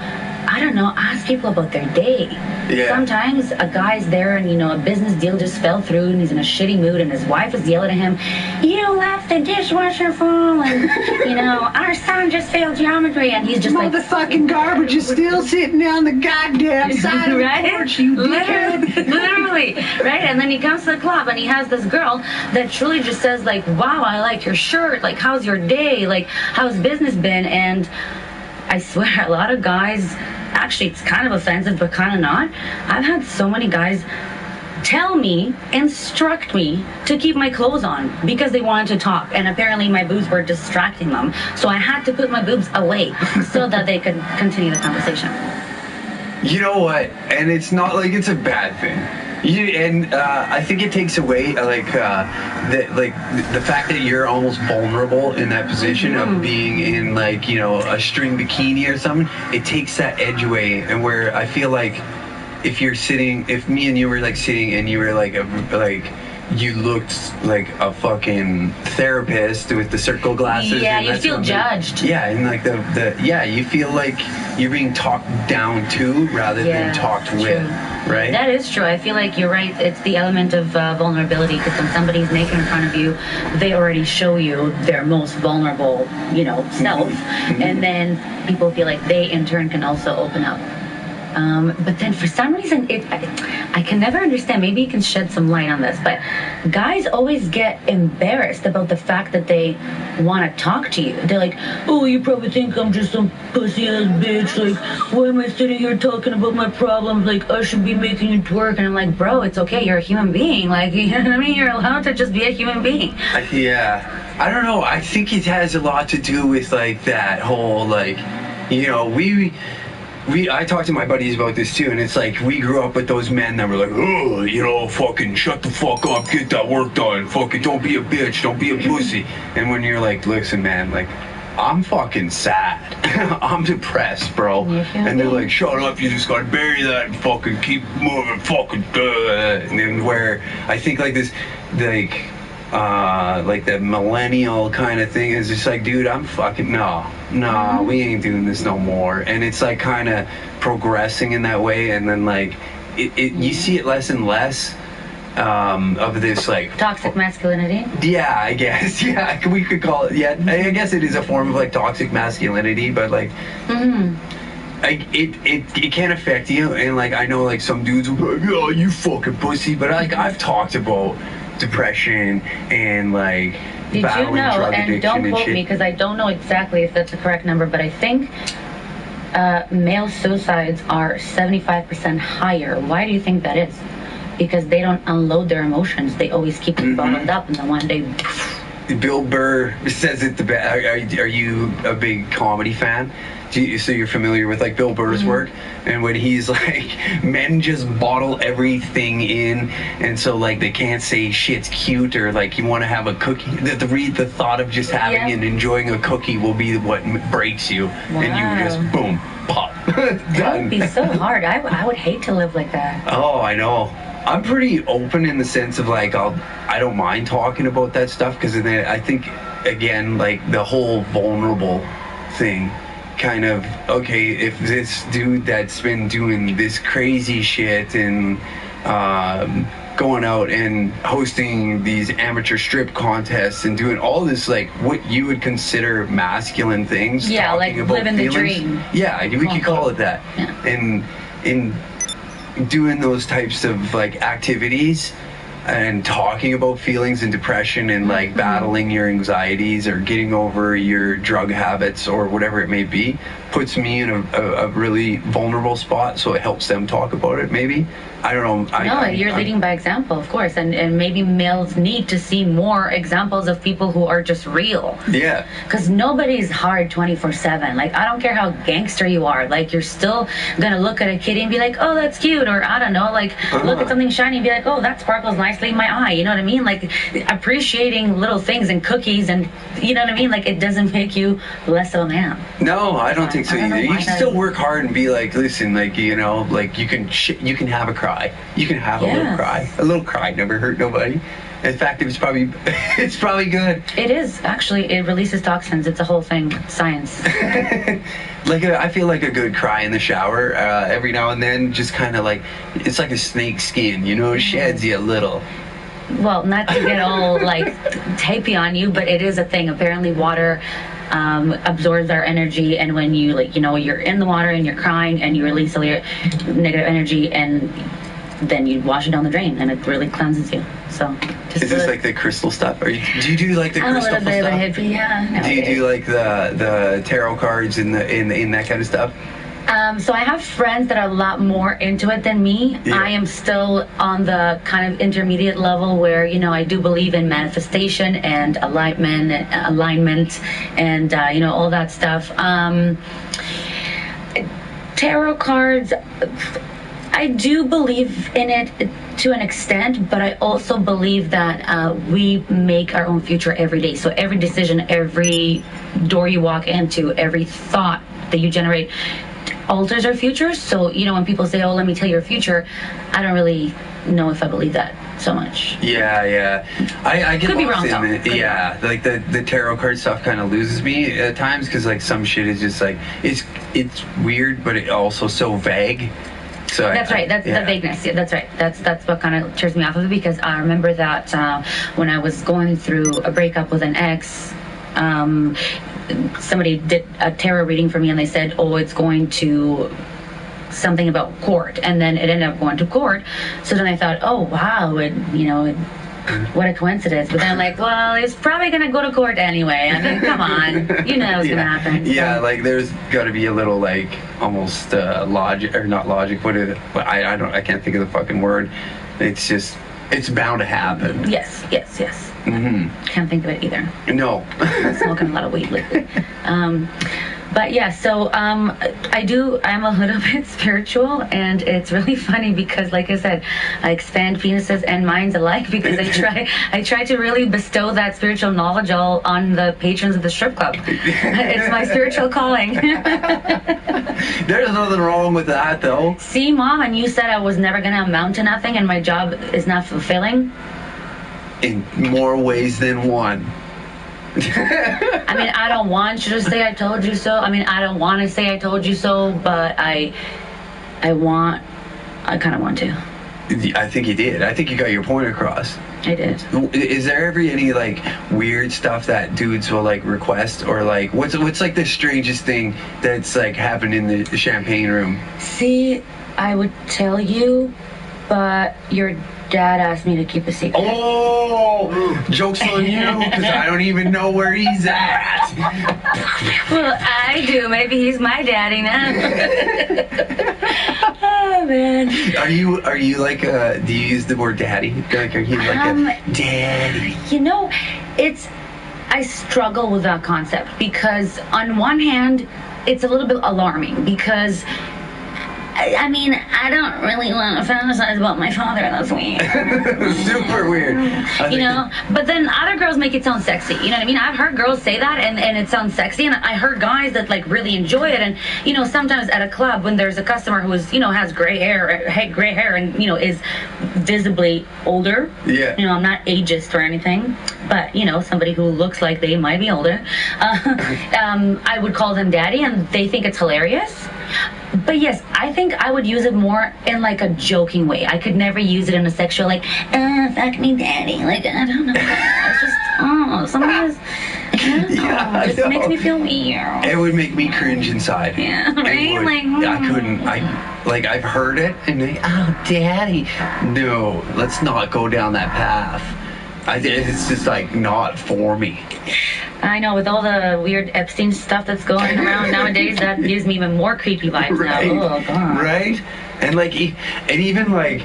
S4: I don't know, ask people about their day.
S2: Yeah.
S4: Sometimes a guy's there and, you know, a business deal just fell through and he's in a shitty mood and his wife is yelling at him, "You left the dishwasher full," and, you know, "Our son just failed geometry," and he's just like,
S6: "Motherfucking garbage is still sitting on the goddamn side of the porch, you dickhead."
S4: Literally, right? And then he comes to the club and he has this girl that truly just says like, "Wow, I like your shirt. Like, how's your day? Like, how's business been?" And I swear, a lot of guys, actually, it's kind of offensive, but kind of not. I've had so many guys tell me, instruct me to keep my clothes on because they wanted to talk, and apparently my boobs were distracting them. So I had to put my boobs away so that they could continue the conversation.
S2: You know what? And it's not like it's a bad thing. I think it takes away the fact that you're almost vulnerable in that position of being in like, you know, a string bikini or something. It takes that edge away, and where I feel like if me and you were like sitting and you were like you looked like a fucking therapist with the circle glasses.
S4: Yeah,
S2: and
S4: you feel judged.
S2: Yeah, and like you feel like you're being talked down to rather than talked with, right?
S4: That is true. I feel like you're right. It's the element of vulnerability, because when somebody's naked in front of you, they already show you their most vulnerable, you know, self, and then people feel like they in turn can also open up. But then for some reason, I can never understand. Maybe you can shed some light on this. But guys always get embarrassed about the fact that they want to talk to you. They're like, oh, you probably think I'm just some pussy ass bitch. Like, why am I sitting here talking about my problems? Like, I should be making you twerk. And I'm like, bro, it's okay. You're a human being. Like, you know what I mean? You're allowed to just be a human being.
S2: Yeah. I don't know. I think it has a lot to do with like that whole like, you know, I talk to my buddies about this too, and it's like we grew up with those men that were like, oh, you know, fucking shut the fuck up, get that work done, fucking don't be a bitch, don't be a pussy. And when you're like, listen, man, like, I'm fucking sad. I'm depressed, bro. And they're like, shut up, you just gotta bury that and fucking keep moving, fucking And then where I think like this, like the millennial kind of thing is just like, dude, I'm fucking no, we ain't doing this no more. And it's like kind of progressing in that way, and then like you see it less and less of this like
S4: toxic masculinity.
S2: Yeah, I guess. Yeah, we could call it. Yeah, I guess it is a form of like toxic masculinity, but like it can affect you. And like I know like some dudes will be like, oh, you fucking pussy, but like I've talked about depression and like
S4: did
S2: battling
S4: you know,
S2: drug
S4: and
S2: addiction
S4: don't
S2: and
S4: quote
S2: shit.
S4: me because I don't know exactly if that's the correct number, but I think male suicides are 75% higher. Why do you think that is? Because they don't unload their emotions. They always keep them bottled up, and then one day
S2: Bill Burr says it the best. Are you a big comedy fan? So you're familiar with like Bill Burr's work, and when he's like, men just bottle everything in, and so like they can't say shit's cute, or like you want to have a cookie. The thought of just having and enjoying a cookie will be what breaks you, and you just boom, pop.
S4: That would be so hard. I would hate to live like that.
S2: Oh, I know. I'm pretty open in the sense of like I don't mind talking about that stuff, because then I think again like the whole vulnerable thing. Kind of, okay, if this dude that's been doing this crazy shit and going out and hosting these amateur strip contests and doing all this, like, what you would consider masculine things.
S4: Yeah, like living the dream.
S2: Yeah, we could call it that.
S4: Yeah.
S2: And in doing those types of, like, activities and talking about feelings and depression and like battling your anxieties or getting over your drug habits or whatever it may be, puts me in a really vulnerable spot, so it helps them talk about it maybe. I don't know.
S4: You're leading by example, of course, and maybe males need to see more examples of people who are just real.
S2: Yeah.
S4: Because nobody's hard 24/7. Like, I don't care how gangster you are. Like, you're still gonna look at a kitty and be like, oh, that's cute, or I don't know, like look at something shiny and be like, oh, that sparkles nicely in my eye. You know what I mean? Like, appreciating little things and cookies, and you know what I mean? Like, it doesn't make you less of a man.
S2: No, I don't think so either. You can still work hard and be like, listen, like, you know, like you can have a cry. You can have a little cry. A little cry never hurt nobody. In fact, it's probably good.
S4: It is, actually. It releases toxins. It's a whole thing. Science.
S2: Like, I feel like a good cry in the shower every now and then, just kind of like, it's like a snake skin, you know, it sheds you a little.
S4: Well, not to get all like tapey on you, but it is a thing. Apparently water absorbs our energy, and when you, like, you know, you're in the water and you're crying and you release all your negative energy, and then you wash it down the drain, and it really cleanses you. So
S2: is this like the crystal stuff? Do you do like the crystal stuff?
S4: I'm a little bit of a hippie, yeah.
S2: Do you do like the tarot cards in that kind of stuff?
S4: So I have friends that are a lot more into it than me. Yeah. I am still on the kind of intermediate level where, you know, I do believe in manifestation and alignment, and you know, all that stuff. Tarot cards, I do believe in it to an extent, but I also believe that we make our own future every day. So every decision, every door you walk into, every thought that you generate alters our future. So, you know, when people say, oh, let me tell you your future, I don't really know if I believe that so much.
S2: Yeah. I get
S4: Could be wrong,
S2: in it. Yeah, like the tarot card stuff kind of loses me at times, because like some shit is just like, it's weird, but it also so vague. So
S4: that's right. That's the vagueness. Yeah, that's right. That's what kind of turns me off of it, because I remember that when I was going through a breakup with an ex, somebody did a tarot reading for me, and they said, oh, it's going to something about court, and then it ended up going to court. So then I thought, oh wow, what a coincidence. But then I'm like, well, it's probably gonna go to court anyway. I mean, come on, you know what's gonna happen.
S2: Yeah,
S4: So-
S2: like there's got to be a little like almost logic, or not logic. What is it? I can't think of the fucking word. It's just, it's bound to happen.
S4: Yes.
S2: Mm-hmm.
S4: Can't think of it either.
S2: No.
S4: I'm smoking a lot of weed lately. But yeah, so I'm a little bit spiritual, and it's really funny because, like I said, I expand penises and minds alike because I try to really bestow that spiritual knowledge all on the patrons of the strip club. It's my spiritual calling.
S2: There's nothing wrong with that, though.
S4: See, Mom, and you said I was never gonna amount to nothing, and my job is not fulfilling.
S2: In more ways than one.
S4: I mean, I don't want you to say I told you so. I mean, I don't want to say I told you so, but I kind of want to.
S2: I think you did. I think you got your point across.
S4: I did.
S2: Is there ever any like weird stuff that dudes will like request, or like what's like the strangest thing that's like happened in the champagne room?
S4: See, I would tell you, but your dad asked me to keep a secret.
S2: Oh, joke's on you, because I don't even know where he's at.
S4: Well, I do. Maybe he's my daddy now. Oh man.
S2: Are you like do you use the word daddy? Like, are you like a daddy?
S4: You know, I struggle with that concept because on one hand, it's a little bit alarming because I mean, I don't really want to fantasize about my father. That's weird.
S2: Super weird.
S4: You know, but then other girls make it sound sexy. You know what I mean? I've heard girls say that and it sounds sexy, and I heard guys that like really enjoy it. And you know, sometimes at a club when there's a customer who is, you know, has gray hair, and you know is visibly older.
S2: Yeah.
S4: You know, I'm not ageist or anything, but you know, somebody who looks like they might be older. I would call them daddy, and they think it's hilarious. But yes, I think I would use it more in like a joking way. I could never use it in a sexual, like, fuck me daddy. Like, I don't know. It's just, sometimes, I don't know.
S2: Yeah,
S4: It just makes me feel weird.
S2: It would make me cringe inside.
S4: Yeah, right?
S2: It would.
S4: Like,
S2: I couldn't. I've heard it, and oh, daddy. No, let's not go down that path. It's just like not for me.
S4: I know, with all the weird Epstein stuff that's going around nowadays, that gives me even more creepy vibes
S2: Right?
S4: now. Oh, God.
S2: Right? And like, and even like,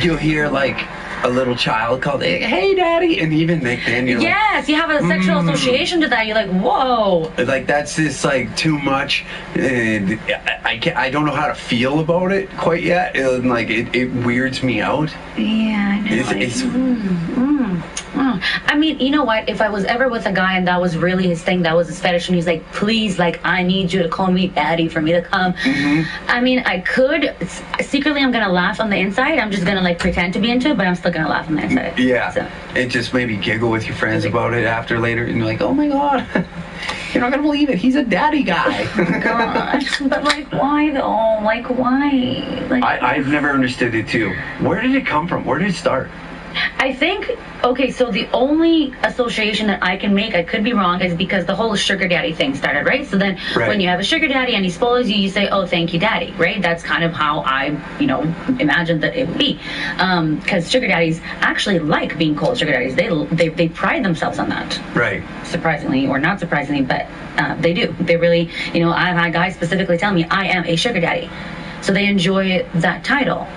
S2: you'll hear like a little child called, "Hey, daddy," and even like then you're
S4: Yes, you have a sexual association to that. You're like, whoa.
S2: like that's just like too much, and I don't know how to feel about it quite yet. And like it weirds me out.
S4: Yeah, I know. I mean, you know what? If I was ever with a guy and that was really his thing, that was his fetish, and he's like, please, like, I need you to call me daddy for me to come. I mean, I could. Secretly, I'm going to laugh on the inside. I'm just going to, like, pretend to be into it, but I'm still going to laugh on the inside.
S2: Yeah.
S4: So.
S2: And just maybe giggle with your friends about it after later, and you're like, oh my God. You're not gonna believe it. He's a daddy guy.
S4: Gosh, but like, why though? Like, why? Like,
S2: I've never understood it too. Where did it come from? Where did it start?
S4: I think, okay, so the only association that I can make, I could be wrong, is because the whole sugar daddy thing started, right? So then when you have a sugar daddy and he spoils you, you say, oh, thank you, daddy, right? That's kind of how I, imagined that it would be. Because sugar daddies actually like being called sugar daddies. They pride themselves on that.
S2: Right.
S4: Surprisingly, or not surprisingly, but they do. They really, I've had guys specifically tell me, I am a sugar daddy. So they enjoy that title.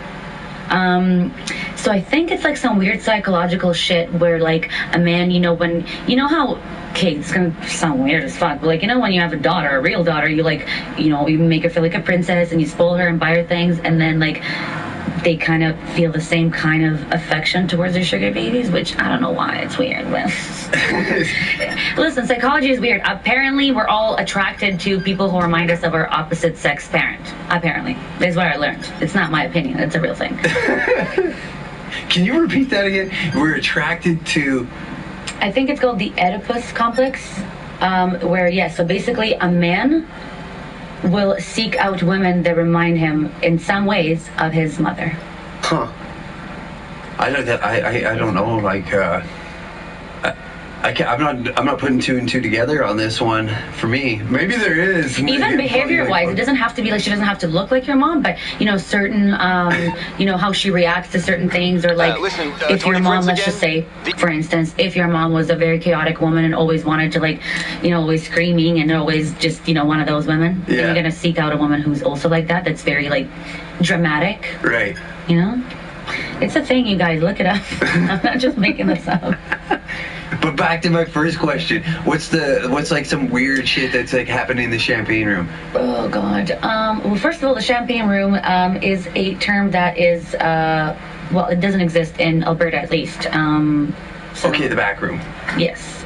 S4: So I think it's like some weird psychological shit where like a man, okay, it's gonna sound weird as fuck, but like, when you have a daughter, a real daughter, you like, you make her feel like a princess and you spoil her and buy her things, and then like they kind of feel the same kind of affection towards their sugar babies, which I don't know why, it's weird. But listen, psychology is weird. Apparently we're all attracted to people who remind us of our opposite sex parent. Apparently. That's what I learned. It's not my opinion, it's a real thing.
S2: Can you repeat that again? We're attracted to...
S4: I think it's called the Oedipus complex, where, so basically a man will seek out women that remind him in some ways of his mother.
S2: Huh. I don't know, like, I'm not putting two and two together on this one. For me, maybe there is.
S4: Even behavior-wise, it doesn't have to be like she doesn't have to look like your mom, but certain, how she reacts to certain things, or like if your mom, let's just say, for instance, if your mom was a very chaotic woman and always wanted to always screaming and always just one of those women, then you're gonna seek out a woman who's also like that. That's very like dramatic,
S2: right?
S4: It's a thing, you guys. Look it up. I'm not just making this up.
S2: But back to my first question, what's like some weird shit that's like happening in the champagne room?
S4: Oh God. Well, first of all, the champagne room is a term that is it doesn't exist in Alberta, at least.
S2: Okay, the back room.
S4: Yes.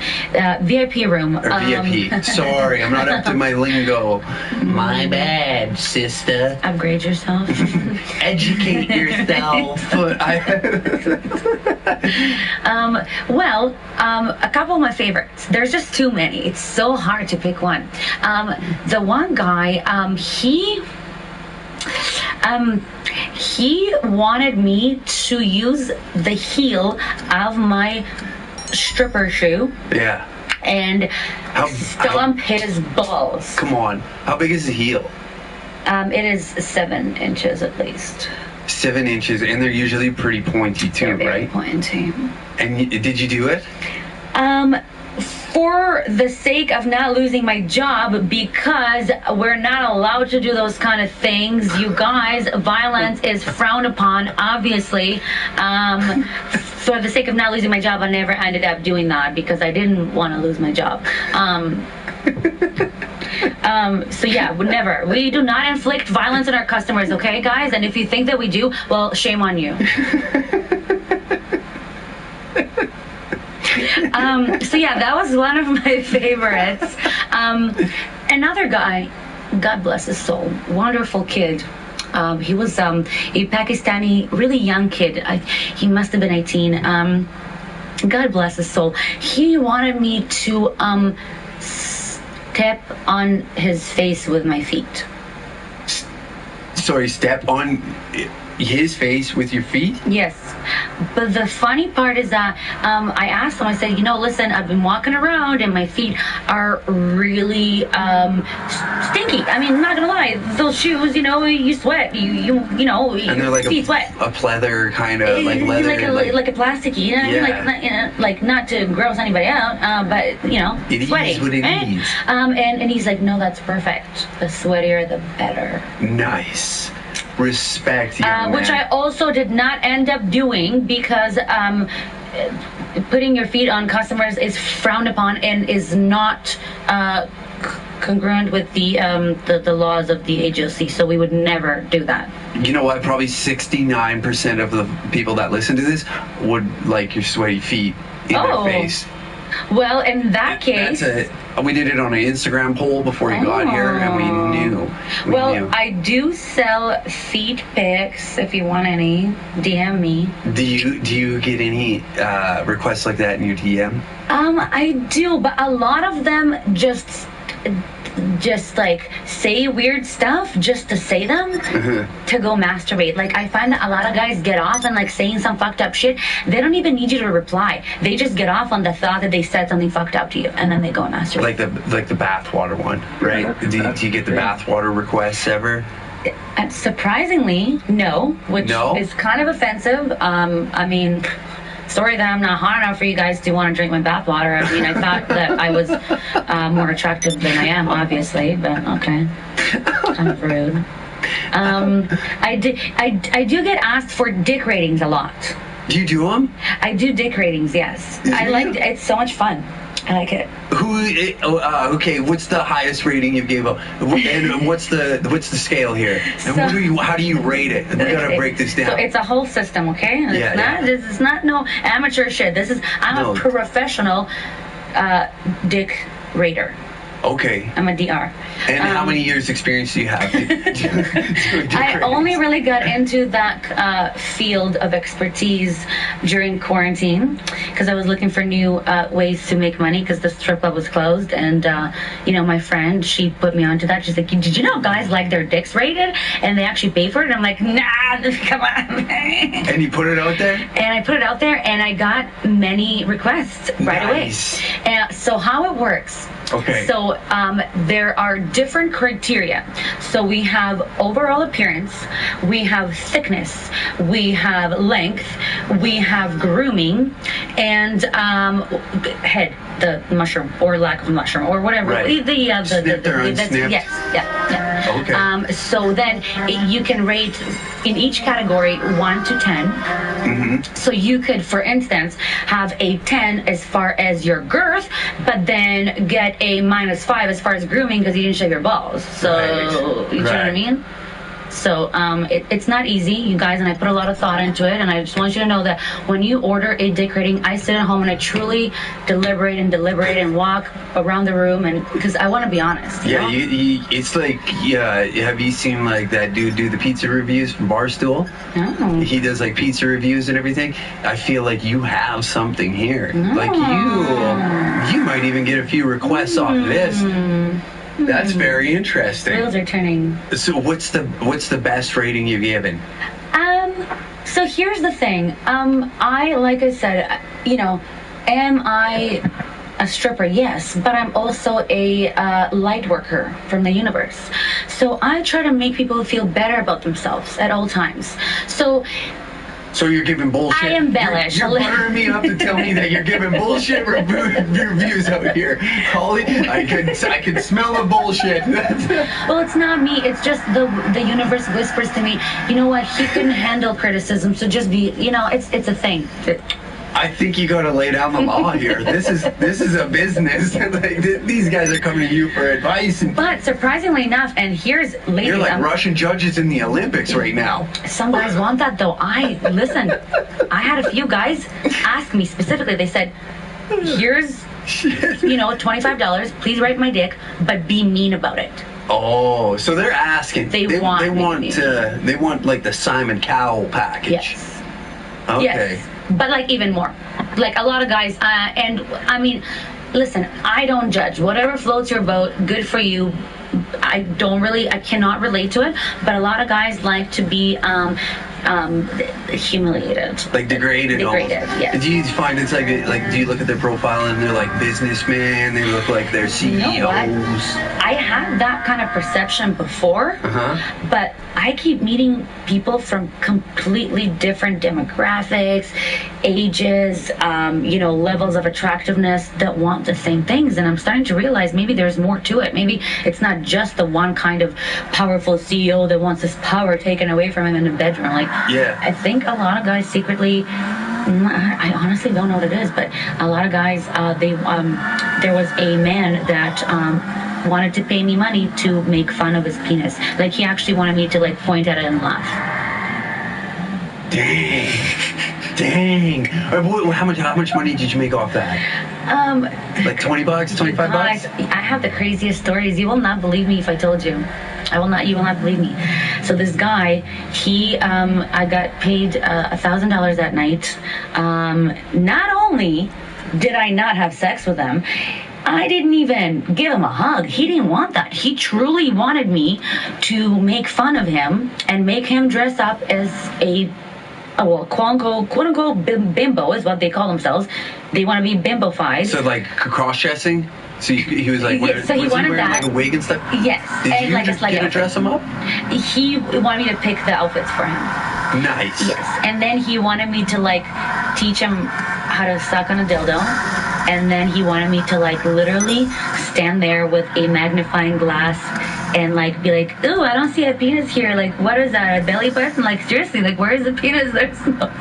S4: VIP room.
S2: Or VIP. Sorry, I'm not up to my lingo. My bad, sister.
S4: Upgrade yourself.
S2: Educate yourself.
S4: A couple of my favorites. There's just too many. It's so hard to pick one. The one guy, he wanted me to use the heel of my stripper shoe.
S2: Yeah.
S4: And stomp his balls.
S2: Come on. How big is the heel?
S4: It is 7 inches at least.
S2: 7 inches, and they're usually pretty pointy too,
S4: they're very
S2: right?
S4: Pointy.
S2: And did you do it?
S4: For the sake of not losing my job, because we're not allowed to do those kind of things, you guys, violence is frowned upon, obviously. For the sake of not losing my job, I never ended up doing that because I didn't want to lose my job. So yeah, never. We do not inflict violence on our customers, okay, guys? And if you think that we do, well, shame on you. So yeah, that was one of my favorites. Another guy, God bless his soul, wonderful kid. He was a Pakistani, really young kid. He must have been 18. God bless his soul. He wanted me to step on his face with my feet.
S2: Sorry, step on his face with your feet?
S4: Yes. But the funny part is that I asked him, I said, listen, I've been walking around and my feet are really stinky. I mean, I'm not gonna lie, those shoes, you sweat,
S2: and they're like
S4: feet sweat.
S2: A pleather kind of like leather,
S4: like a plasticky, like not to gross anybody out, but
S2: it
S4: sweaty.
S2: Is what it is.
S4: And he's like, no, that's perfect. The sweatier, the better.
S2: Nice. Respect, young
S4: which
S2: man.
S4: I also did not end up doing because putting your feet on customers is frowned upon and is not congruent with the laws of the AGOC, so we would never do that.
S2: You know what? Probably 69% of the people that listen to this would like your sweaty feet in their face.
S4: Well, in that case...
S2: We did it on an Instagram poll before you got here, and we knew.
S4: I do sell feet pics. If you want any, DM me.
S2: Do you get any requests like that in your DM?
S4: I do, but a lot of them just like say weird stuff just to say them to go masturbate. Like I find that a lot of guys get off on like saying some fucked up shit. They don't even need you to reply. They just get off on the thought that they said something fucked up to you, and then they go and masturbate.
S2: Like the bathwater one, right? Do you get the bathwater requests ever?
S4: Surprisingly, no, which is kind of offensive. I mean, sorry that I'm not hot enough for you guys to want to drink my bathwater. I mean, I thought that I was more attractive than I am, obviously, but okay. Kind of rude. I do get asked for dick ratings a lot.
S2: Do you do them? I do
S4: dick ratings, yes. It's so much fun. I like it.
S2: Okay, what's the highest rating you gave up? And what's the scale here? And how do you rate it? We gotta break this down.
S4: So it's a whole system, okay? This is not no amateur shit. I'm a professional dick rater.
S2: Okay.
S4: I'm a DR.
S2: And how many years experience do you have?
S4: I only really got into that field of expertise during quarantine because I was looking for new ways to make money because the strip club was closed. And, my friend, she put me onto that. She's like, did you know guys like their dicks rated and they actually pay for it? And I'm like, nah, come on.
S2: And you put it out there?
S4: And I put it out there and I got many requests right away. And so how it works.
S2: Okay.
S4: So there are different criteria. So we have overall appearance, we have thickness, we have length, we have grooming, and head, the mushroom or lack of mushroom or whatever.
S2: Right. Snipped or unsnipped?
S4: Yes. Yeah.
S2: Okay.
S4: So then you can rate in each category 1 to 10.
S2: Mm-hmm.
S4: So you could, for instance, have a 10 as far as your girth, but then get a -5 as far as grooming because you didn't shave your balls. So you know what I mean? So it's not easy, you guys, and I put a lot of thought into it, and I just want you to know that when you order a dick rating, I sit at home and I truly deliberate and walk around the room, and because I want to be honest.
S2: Yeah, it's like, have you seen like that dude do the pizza reviews from Barstool?
S4: No.
S2: He does like pizza reviews and everything. I feel like you have something here. Like you might even get a few requests off of this. That's very interesting.
S4: Wheels are turning.
S2: So what's the best rating you've given?
S4: So here's the thing. Like I said, am I a stripper? Yes, but I'm also a light worker from the universe. So I try to make people feel better about themselves at all times.
S2: So you're giving bullshit.
S4: I embellish.
S2: You're buttering me up to tell me that you're giving bullshit reviews out here. Holly, I can smell the bullshit.
S4: Well, it's not me. It's just the universe whispers to me, you know what? He couldn't handle criticism, so just be, it's a thing.
S2: I think you gotta lay down the law here. This is a business. Like, these guys are coming to you for advice.
S4: But surprisingly enough, and here's lately,
S2: you're like Russian judges in the Olympics right now.
S4: Some guys want that though. Listen. I had a few guys ask me specifically. They said, "Here's, $25. Please write my dick, but be mean about it."
S2: Oh, so they're asking. They want like the Simon Cowell package.
S4: Yes.
S2: Okay.
S4: Yes. But like even more, like a lot of guys, and I mean, listen, I don't judge. Whatever floats your boat, good for you. I cannot relate to it, but a lot of guys like to be humiliated,
S2: like degraded.
S4: Yes.
S2: Do you find it's like do you look at their profile and they're like businessmen? They look like they're CEOs.
S4: You know what? I had that kind of perception before, but I keep meeting people from completely different demographics, ages, levels of attractiveness that want the same things, and I'm starting to realize maybe there's more to it. Maybe it's not just the one kind of powerful CEO that wants his power taken away from him in the bedroom. Like, I think a lot of guys secretly, I honestly don't know what it is, but a lot of guys, there was a man that wanted to pay me money to make fun of his penis. Like, he actually wanted me to point at it and laugh. Dang. How much money did you make off that?
S2: Like $20, $25?
S4: Guys, I have the craziest stories. You will not believe me if I told you. You will not believe me. So this guy, I got paid $1,000 that night. Not only did I not have sex with him, I didn't even give him a hug. He didn't want that. He truly wanted me to make fun of him and make him dress up as a quote-unquote bimbo is what they call themselves. They want to be bimbofied.
S2: So like cross-dressing? So he was like,
S4: so he wanted that.
S2: Like a wig and stuff?
S4: Yes.
S2: Did you get to dress him up?
S4: He wanted me to pick the outfits for him.
S2: Nice.
S4: Yes. And then he wanted me to teach him how to suck on a dildo. And then he wanted me to literally stand there with a magnifying glass and be like, ooh, I don't see a penis here. Like, what is that, a belly button? Like, seriously, where is the penis? There's no.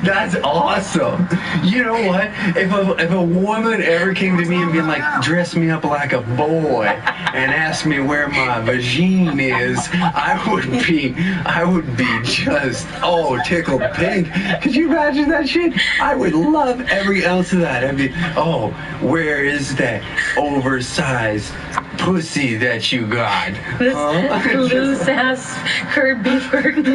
S2: That's awesome. You know what? If a woman ever came to me and been like, dress me up like a boy and asked me where my vagine is, I would be just tickled pink. Could you imagine that shit? I would love every ounce of that. I'd be, where is that oversized pussy that you got?
S4: This loose ass curd beef curtains.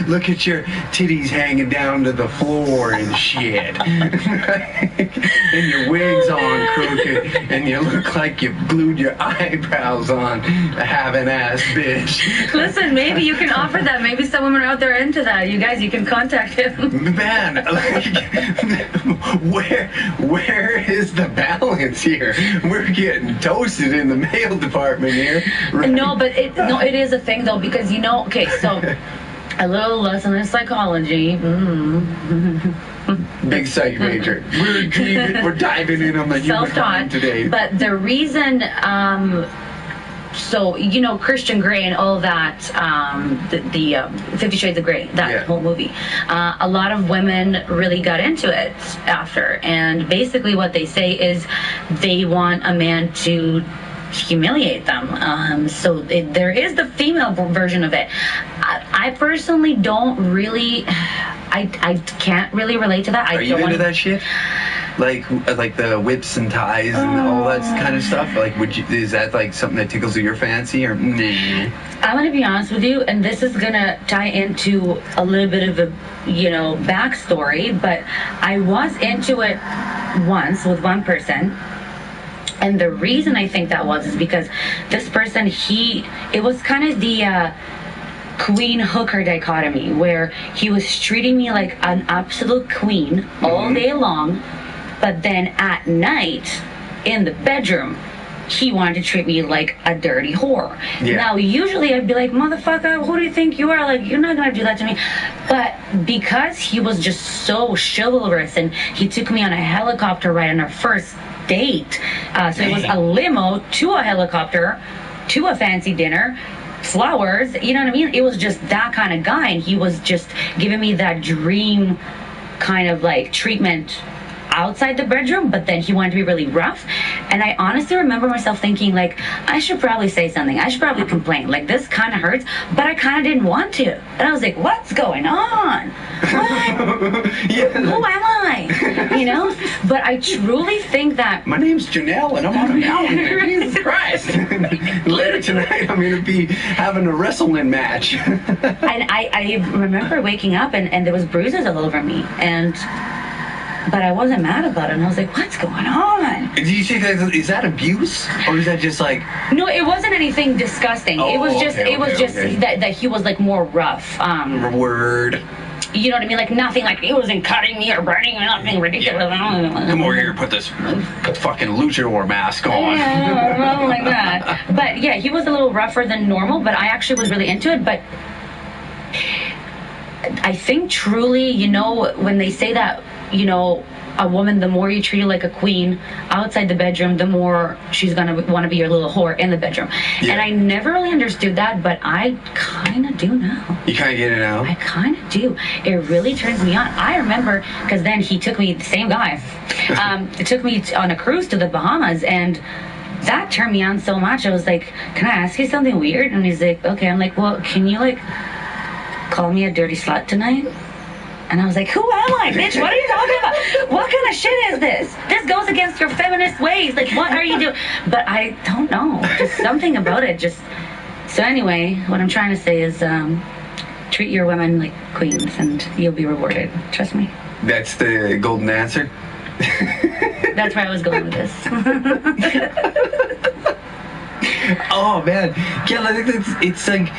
S2: Look at your titties hanging down to the floor and shit. And your wig's on crooked, and you look like you glued your eyebrows on, a having-ass bitch.
S4: Listen, maybe you can offer that. Maybe some women are out there into that. You guys, you can contact him.
S2: Man, like, where is the balance here? We're getting toasted in the mail department here. Right?
S4: No, but it is a thing though, because okay, so a little lesson in psychology.
S2: Big psych major. We're diving in on the human mind today.
S4: But the reason, so Christian Grey and all that, the 50 Shades of Grey, that whole movie, a lot of women really got into it after, and basically what they say is they want a man to humiliate them. There is the female version of it. I personally don't really, I can't really relate to that.
S2: Are you into that shit? Like the whips and ties and all that kind of stuff? Like, is that like something that tickles your fancy, or nah?
S4: I'm gonna be honest with you, and this is gonna tie into a little bit of a, backstory, but I was into it once with one person. And the reason I think that was is because this person, it was kind of the queen hooker dichotomy, where he was treating me like an absolute queen all day long, but then at night in the bedroom, he wanted to treat me like a dirty whore. Yeah. Now, usually I'd be like, motherfucker, who do you think you are? Like, you're not gonna do that to me. But because he was just so chivalrous, and he took me on a helicopter ride on our first date. So it was a limo to a helicopter, to a fancy dinner, flowers, you know what I mean? It was just that kind of guy, and he was just giving me that dream kind of like treatment outside the bedroom, but then he wanted to be really rough. And I honestly remember myself thinking, like, I should probably say something. I should probably complain. Like, this kind of hurts, but I kind of didn't want to. And I was like, what's going on? What? Who am I? But I truly think that...
S2: My name's Janelle, and I'm on a mountain. Jesus Christ. Later tonight, I'm going to be having a wrestling match.
S4: And I remember waking up, and there was bruises all over me. But I wasn't mad about it, and I was like, what's going on?
S2: Do you think is that abuse, or is that just like...
S4: No, it wasn't anything disgusting. It was just that he was like more rough.
S2: Word.
S4: You know what I mean? Like nothing, like he wasn't cutting me or burning me, nothing ridiculous.
S2: Yeah. Come over here, put this fucking luchador mask on.
S4: Yeah, nothing like that. But yeah, he was a little rougher than normal, but I actually was really into it. But I think truly, when they say that, a woman, the more you treat her like a queen outside the bedroom, the more she's gonna want to be your little whore in the bedroom. Yeah. And I never really understood that, but I kind of do now.
S2: You kind of get it now?
S4: I kind of do. It really turns me on. I remember, because then he took me, the same guy, it took me on a cruise to the Bahamas, and that turned me on so much. I was like, can I ask you something weird? And he's like, okay. I'm like, well, can you like call me a dirty slut tonight? And I was like, who am I, bitch? What are you talking about? What kind of shit is this? This goes against your feminist ways. Like, what are you doing? But I don't know. Just something about it. So anyway, what I'm trying to say is treat your women like queens and you'll be rewarded. Trust me.
S2: That's the golden answer?
S4: That's where I was going with this.
S2: Oh, man. Yeah, I think it's like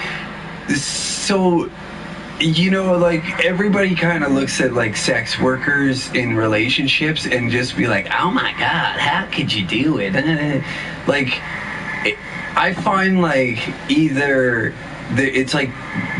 S2: so... like everybody kind of looks at like sex workers in relationships and just be like, oh my God, how could you do it? Like, I find like either it's like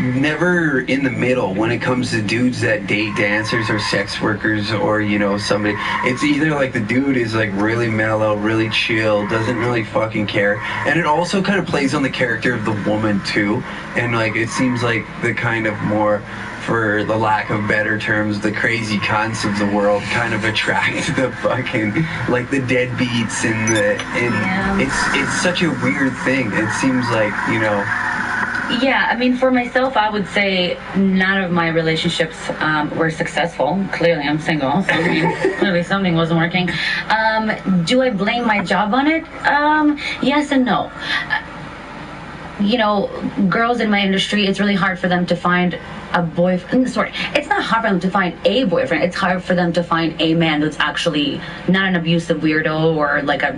S2: never in the middle when it comes to dudes that date dancers or sex workers or somebody. It's either like the dude is like really mellow, really chill, doesn't really fucking care, and it also kind of plays on the character of the woman too. And like it seems like the kind of more, for the lack of better terms, the crazy cunts of the world kind of attract the fucking like the deadbeats and it's such a weird thing. It seems like
S4: Yeah, I mean, for myself, I would say none of my relationships were successful. Clearly, I'm single, so I mean, clearly something wasn't working. Do I blame my job on it? Yes and no. you know, girls in my industry, it's really hard for them to find a boyfriend. Sorry, it's not hard for them to find a boyfriend. It's hard for them to find a man that's actually not an abusive weirdo or like a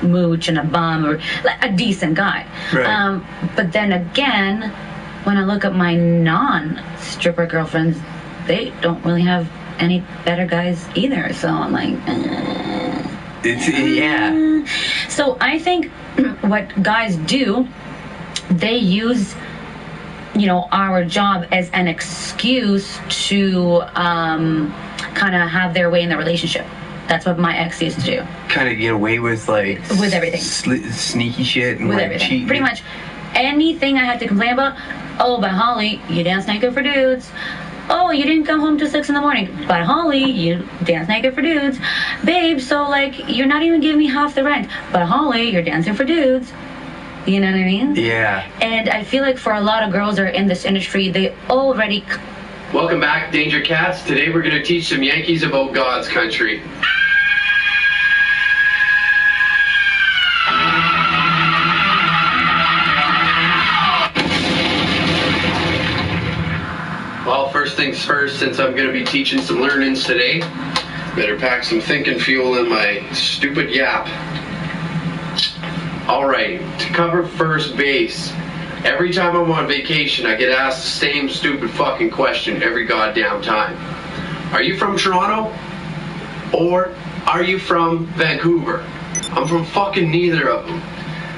S4: mooch and a bum or like a decent guy.
S2: Right.
S4: But then again, when I look at my non-stripper girlfriends, they don't really have any better guys either. So I'm like,
S2: It's yeah.
S4: So I think what guys do, they use, you know, our job as an excuse to kind of have their way in the relationship. That's what my ex used to do.
S2: Kind of get away with like
S4: With everything.
S2: Sneaky shit and
S4: With
S2: like
S4: everything.
S2: cheating.
S4: Pretty much anything I had to complain about. Oh, but Holly, you dance naked for dudes. Oh, you didn't come home till 6 in the morning. But Holly, you dance naked for dudes. Babe, so like you're not even giving me half the rent. But Holly, you're dancing for dudes. You know what I mean?
S2: Yeah.
S4: And I feel like for a lot of girls that are in this industry, they already.
S7: Welcome back, Danger Cats. Today we're going to teach some Yankees about God's country. Well, first things first, since I'm going to be teaching some learnings today, better pack some thinking fuel in my stupid yap. Alright, to cover first base, every time I'm on vacation, I get asked the same stupid fucking question every goddamn time. Are you from Toronto? Or are you from Vancouver? I'm from fucking neither of them.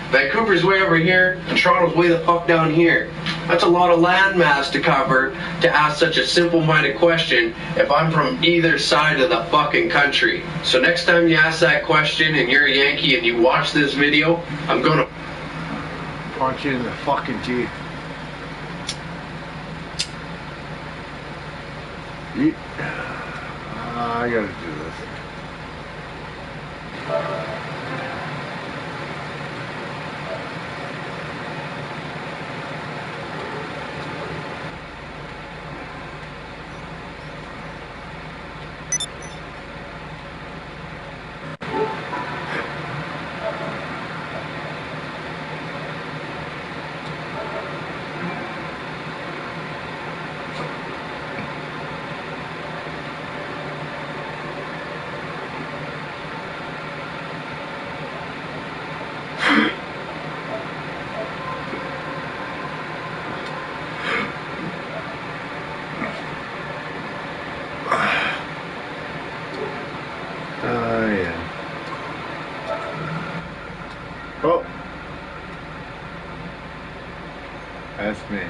S7: Vancouver's way over here, and Toronto's way the fuck down here. That's a lot of landmass to cover to ask such a simple-minded question if I'm from either side of the fucking country. So next time you ask that question and you're a Yankee and you watch this video, I'm gonna
S8: punch you in the fucking teeth. I gotta do this. Yeah. Oh. That's me.